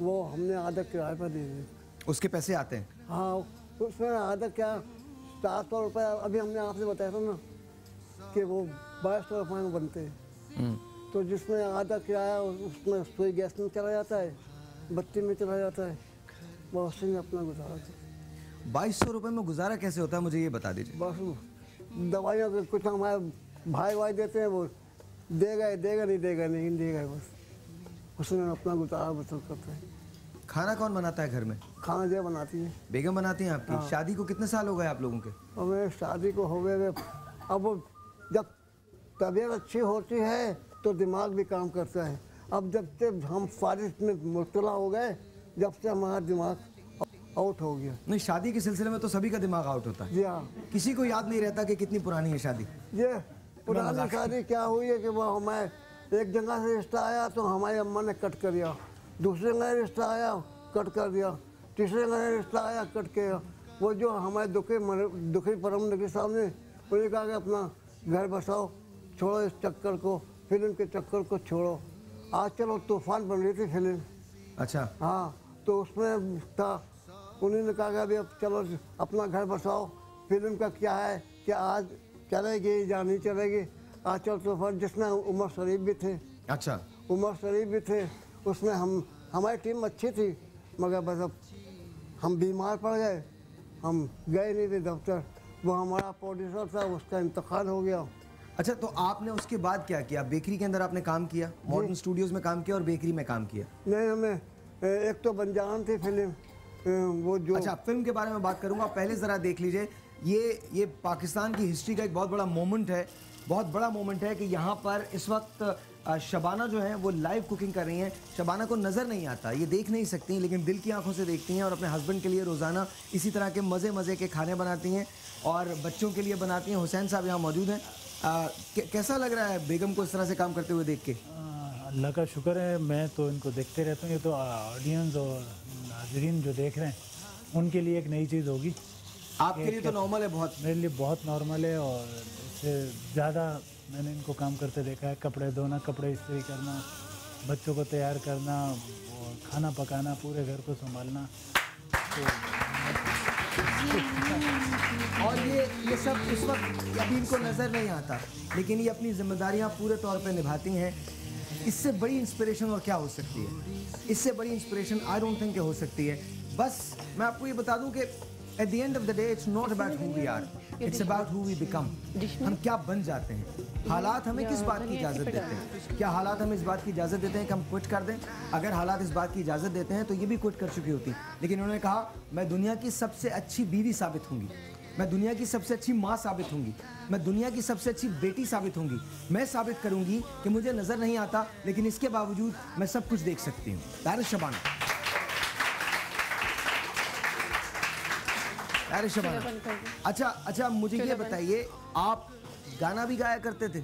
वो हमने आधा किराए पर दे दिया। उसके पैसे आते हैं? हाँ, उसमें आधा क्या 700 रुपये अभी हमने आपसे बताया था ना कि वो 2200 रुपये में बनते हैं। तो जिसमें आधा किराया उसमें रसोई गैस में चला जाता है, बत्ती में चला जाता है, वो उसी में अपना गुजारा। 2200 रुपये में गुजारा कैसे होता है, मुझे ये बता दीजिए। बस दवाइयाँ कुछ हमारे भाई देते हैं, वो देगा नहीं देगा, बस उसमें अपना गुजारा बसर करते हैं। खाना कौन बनाता है घर में? खाना जो बनाती है बेगम बनाती हैं आपकी। हाँ। शादी को कितने साल हो गए आप लोगों के? और मेरे शादी को हो गए, अब जब तबीयत अच्छी होती है तो दिमाग भी काम करता है। अब जब से हम फारिश में मुब्तला हो गए, जब से हमारा दिमाग आउट हो गया। नहीं, शादी के सिलसिले में तो सभी का दिमाग आउट होता है। जी हाँ, किसी को याद नहीं रहता कि कितनी पुरानी है शादी। ये पुरानी शादी क्या हुई है कि वो हमारे एक जगह से रिश्ता आया तो हमारी अम्मा ने कट कर दिया, दूसरे जगह रिश्ता आया कट कर दिया, तीसरे जगह रिश्ता आया कट किया। वो जो हमारे दुखी परम नबी साहब ने उन्हें कहा कि अपना घर बसाओ, छोड़ो इस चक्कर को, फिल्म के चक्कर को छोड़ो। आज चलो तूफान बन रही थी फिल्म। अच्छा। हाँ, तो उसमें था, उन्होंने कहा कि अभी अब चलो अपना घर बसाओ। फिल्म का क्या है कि आज चलेगी या नहीं चलेगी। आज चल तूफान, जिसमें उमर शरीफ भी थे। अच्छा। उमर शरीफ भी थे उसमें। हमारी टीम अच्छी थी, मगर बस अब हम बीमार पड़ गए, हम गए नहीं थे दफ्तर। वो हमारा प्रोड्यूसर था, उसका इंतकाल हो गया। अच्छा, तो आपने उसके बाद क्या किया? बेकरी के अंदर आपने काम किया, मॉडर्न स्टूडियोज में काम किया और बेकरी में काम किया? नहीं, हमें एक तो बंजान थी फिल्म, वो जो। अच्छा, फिल्म के बारे में बात करूंगा, पहले ज़रा देख लीजिए। ये पाकिस्तान की हिस्ट्री का एक बहुत बड़ा मोमेंट है, बहुत बड़ा मोमेंट है कि यहाँ पर इस वक्त शबाना जो है वो लाइव कुकिंग कर रही हैं। शबाना को नज़र नहीं आता, ये देख नहीं सकती, लेकिन दिल की आंखों से देखती हैं और अपने हस्बैंड के लिए रोज़ाना इसी तरह के मज़े के खाने बनाती हैं और बच्चों के लिए बनाती हैं। हुसैन साहब यहाँ मौजूद हैं। कैसा लग रहा है बेगम को इस तरह से काम करते हुए देख के? अल्लाह का शुक्र है, मैं तो इनको देखते रहता हूँ। ये तो ऑडियंस और नाजरीन जो देख रहे हैं उनके लिए एक नई चीज़ होगी। आपके लिए तो नॉर्मल है बहुत? मेरे लिए बहुत नॉर्मल है, और इससे ज़्यादा मैंने इनको काम करते देखा है। कपड़े धोना, कपड़े इस्त्री करना, बच्चों को तैयार करना, और खाना पकाना, पूरे घर को संभालना। तो और ये सब इस वक्त अभी इनको नज़र नहीं आता, लेकिन ये अपनी जिम्मेदारियां पूरे तौर पे निभाती हैं। इससे बड़ी इंस्पिरेशन और क्या हो सकती है? इससे बड़ी इंस्पिरेशन आई डोंट थिंक हो सकती है। बस मैं आपको ये बता दूं कि at the end of the day it's not about who we are, it's about who we become. हम क्या बन जाते हैं। हालात हमें किस बात की इजाज़त देते हैं? क्या हालात हमें इस बात की इजाज़त देते हैं कि हम क्विट कर दें? अगर हालात इस बात की इजाज़त देते हैं तो ये भी क्विट कर चुकी होती। लेकिन उन्होंने कहा, मैं दुनिया की सबसे अच्छी बीवी साबित होंगी, मैं दुनिया की सबसे अच्छी माँ साबित होंगी, मैं दुनिया की सबसे अच्छी बेटी साबित होंगी। मैं साबित करूंगी कि मुझे नज़र नहीं आता, लेकिन इसके बावजूद मैं सब कुछ देख सकती हूँ। That is Shabana. That is Shabana. अच्छा, मुझे ये बताइए, आप गाना भी गाया करते थे?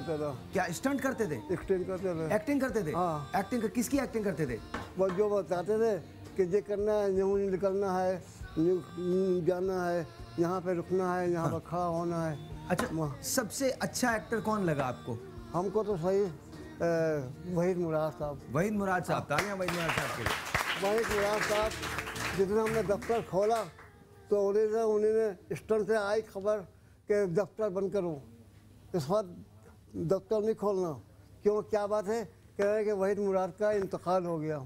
क्या स्टंट करते थे? एक्टिंग करते थे। एक्टिंग करते थे? हाँ। एक्टिंग किसकी एक्टिंग करते थे? वो जो बताते थे कि ये करना है, यूँ निकलना है, जाना है, यहाँ पे रुकना है, यहाँ पर खड़ा होना है। अच्छा, सबसे अच्छा एक्टर कौन लगा आपको? हमको तो सही वहीद मुराद साहब। वहीद मुराद साहब, तालियां वहीद मुराद साहब के लिए। वहीद मुराद साहब, जितना हमने दफ्तर खोला तो उन्होंने स्टंट से आई खबर कि दफ्तर बंद करो, इस वक्त दफ्तर नहीं खोलना। क्यों, क्या बात है? कह रहे हैं कि वहीद मुराद का इंतकाल हो गया।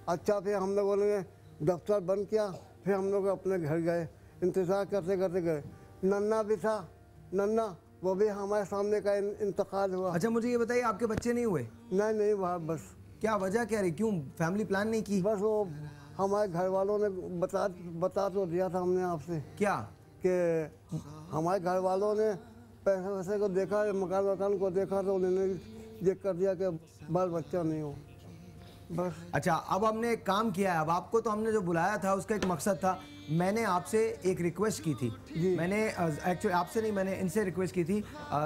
अच्छा, फिर हम लोगों ने दफ्तर बंद किया, फिर हम लोग अपने घर गए, इंतज़ार करते करते गए। नन्ना भी था, नन्ना, वो भी हमारे सामने का इंतकाल हुआ। अच्छा, मुझे ये बताइए, आपके बच्चे नहीं हुए? नहीं हुआ। बस क्या वजह क्या रही? क्यों फैमिली प्लान नहीं की? बस वो हमारे घर वालों ने बता तो दिया था हमने आपसे। क्या? कि हमारे घर वालों ने पैसे वैसे को देखा, मकान को देखा, तो उन्होंने ये कर दिया कि बाल बच्चा नहीं हो, बस। अच्छा, अब हमने एक काम किया है। अब आपको तो हमने जो बुलाया था उसका एक मकसद था। मैंने आपसे एक रिक्वेस्ट की थी। मैंने एक्चुअली आपसे नहीं, मैंने इनसे रिक्वेस्ट की थी,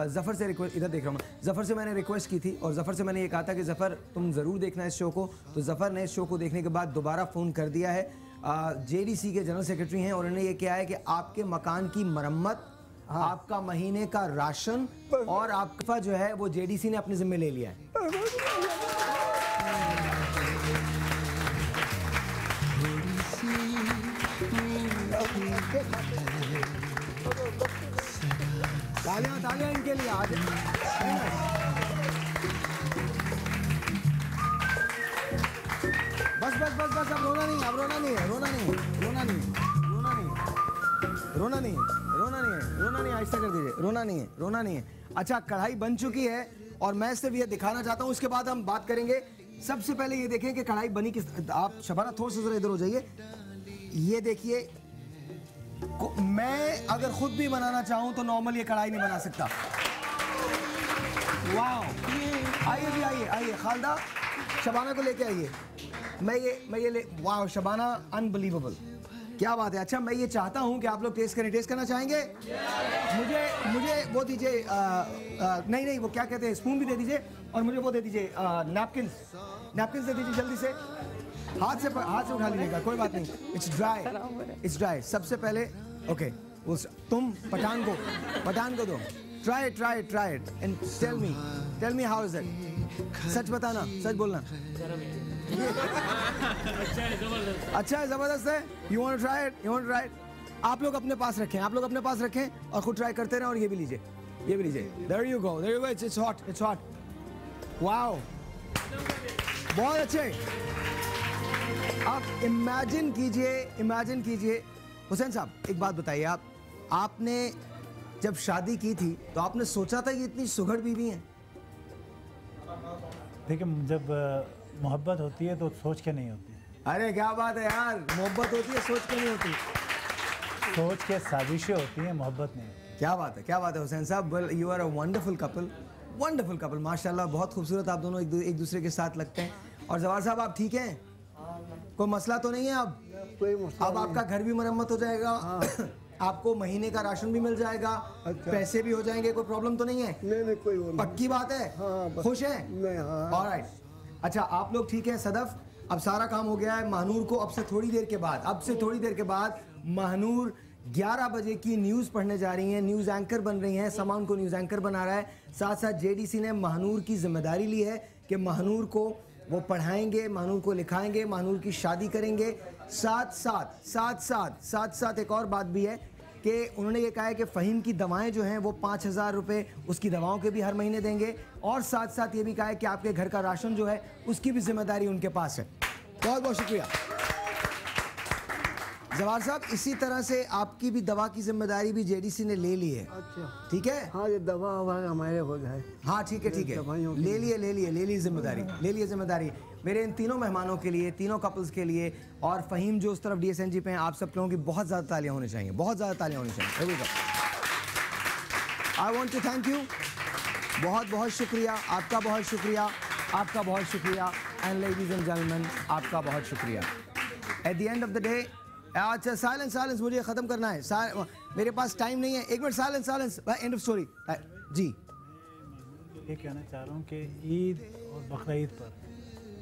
ज़फ़र से रिक्वेस्ट, इधर देख रहा हूँ मैं, ज़फ़र से मैंने रिक्वेस्ट की थी और ज़फ़र से मैंने ये कहा था कि ज़फ़र तुम ज़रूर देखना इस शो को। तो ज़फ़र ने इस शो को देखने के बाद दोबारा फ़ोन कर दिया है। JDC के जनरल सेक्रेटरी हैं और उन्होंने ये किया है कि आपके मकान की मरम्मत, आपका महीने का राशन और आपका जो है वो JDC ने अपने ज़िम्मे ले लिया है। तालियां इनके लिए आज। बस अब रोना नहीं है, ऐसा कर दीजिए। रोना नहीं है। अच्छा, कढ़ाई बन चुकी है और मैं सिर्फ ये दिखाना चाहता हूँ, उसके बाद हम बात करेंगे। सबसे पहले ये देखें कि कढ़ाई बनी किस। आप शबाना थोड़ा सा जरा इधर हो जाइए। ये देखिए, मैं अगर खुद भी बनाना चाहूँ तो नॉर्मल ये कढ़ाई नहीं बना सकता। वाह, आइए खालदा, शबाना को लेके आइए। मैं ये वाह शबाना, अनबिलीवेबल, क्या बात है। अच्छा, मैं ये चाहता हूँ कि आप लोग टेस्ट करना चाहेंगे? मुझे वो दीजिए, नहीं वो क्या कहते हैं, स्पून भी दे दीजिए और मुझे वो दे दीजिए, नैपकिन दे दीजिए जल्दी से। हाथ से उठा लीजिएगा, कोई बात नहीं। It's dry. सबसे पहले ओके, तुम पठान को दो। Try it and tell me how is it. सच बताना, सच बोलना. अच्छा है, जबरदस्त है. You want to try it? आप लोग अपने पास रखें और खुद ट्राई करते रहें. और ये भी लीजिए. There you go. It's hot. Wow. बहुत अच्छे. आप इमेजिन कीजिए. हुसैन साहब, एक बात बताइए, आपने जब शादी की थी तो आपने सोचा था कि इतनी सुघड़ बीवी हैं? देखिए, जब मोहब्बत होती है तो सोच के नहीं होती. अरे क्या बात है यार, मोहब्बत होती है, सोच के नहीं होती. सोच के साजिशें होती हैं, मोहब्बत नहीं. क्या बात है हुसैन साहब. Well, you are a wonderful couple. माशाल्लाह, बहुत खूबसूरत आप दोनों एक दूसरे के साथ लगते हैं. और जवाहर साहब, आप ठीक हैं? कोई मसला तो नहीं है? अब आपका घर भी मरम्मत हो जाएगा. आपको महीने का राशन भी मिल जाएगा. अच्छा. पैसे भी हो जाएंगे. कोई प्रॉब्लम तो नहीं है? नहीं, कोई पक्की बात है. खुश हैं? ऑलराइट. अच्छा, आप लोग ठीक हैं? सदफ, अब सारा काम हो गया है. महानूर को अब से थोड़ी देर के बाद महानूर 11 बजे की न्यूज़ पढ़ने जा रही हैं. न्यूज़ एंकर बन रही हैं. समा उनको न्यूज़ एंकर बना रहा है. साथ साथ जेडीसी ने महानूर की जिम्मेदारी ली है कि महानूर को वो पढ़ाएंगे, महानूर को लिखाएंगे, महानूर की शादी करेंगे. साथ साथ एक और बात भी है कि उन्होंने ये कहा है कि फ़हीम की दवाएं जो हैं वो 5,000 रुपये उसकी दवाओं के भी हर महीने देंगे. और साथ साथ ये भी कहा है कि आपके घर का राशन जो है उसकी भी जिम्मेदारी उनके पास है. बहुत बहुत शुक्रिया जवाहर साहब. इसी तरह से आपकी भी दवा की जिम्मेदारी भी जेडीसी ने ले ली है. अच्छा, ठीक है. हाँ, ये दवा हमारे हो जाए. हाँ, ठीक है. ले लिए जिम्मेदारी. मेरे इन तीनों मेहमानों के लिए, तीनों कपल्स के लिए, और फ़हीम जो उस तरफ DSNG पे हैं, आप सब लोगों की बहुत ज़्यादा तालियां होनी चाहिए. I want to thank you. बहुत शुक्रिया. आपका बहुत शुक्रिया. एंड लेडीज एंड जेंटलमैन, आपका बहुत शुक्रिया. Eight the end of the day, अच्छा, साइलेंस मुझे ख़त्म करना है. मेरे पास टाइम नहीं है. एक minute. Silence. End of story. जी, ये कहना चाह रहा हूँ कि ईद और बकरीद पर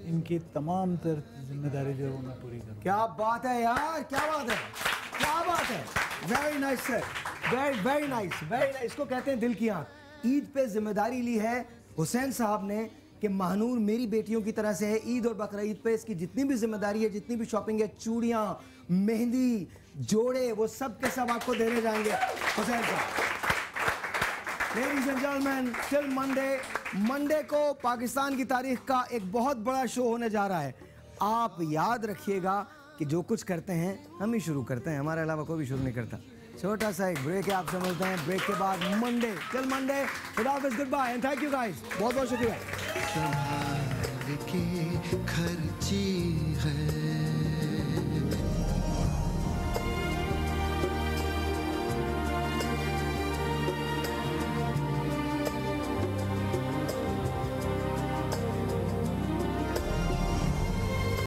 इनकी तमाम तर जिम्मेदारी जो है मैं पूरी करूँ. क्या बात है यार, क्या बात है. Very nice sir. Very nice. इसको कहते हैं दिल की आँख. ईद पे जिम्मेदारी ली है हुसैन साहब ने कि महानूर मेरी बेटियों की तरह से है. ईद और बकरीद पे इसकी जितनी भी जिम्मेदारी है, जितनी भी शॉपिंग है, चूड़ियाँ, मेहंदी, जोड़े, वो सब के सब आपको देने जाएंगे हुसैन साहब. Ladies and gentleman, till Monday को पाकिस्तान की तारीख का एक बहुत बड़ा शो होने जा रहा है. आप याद रखिएगा कि जो कुछ करते हैं हम ही शुरू करते हैं, हमारे अलावा कोई भी शुरू नहीं करता. छोटा सा एक ब्रेक है, आप समझते हैं. ब्रेक के बाद मंडे, टिल मंडे, खुदा हाफिज़, good bye and thank you guys. बहुत शुक्रिया. संभाल के खर्ची है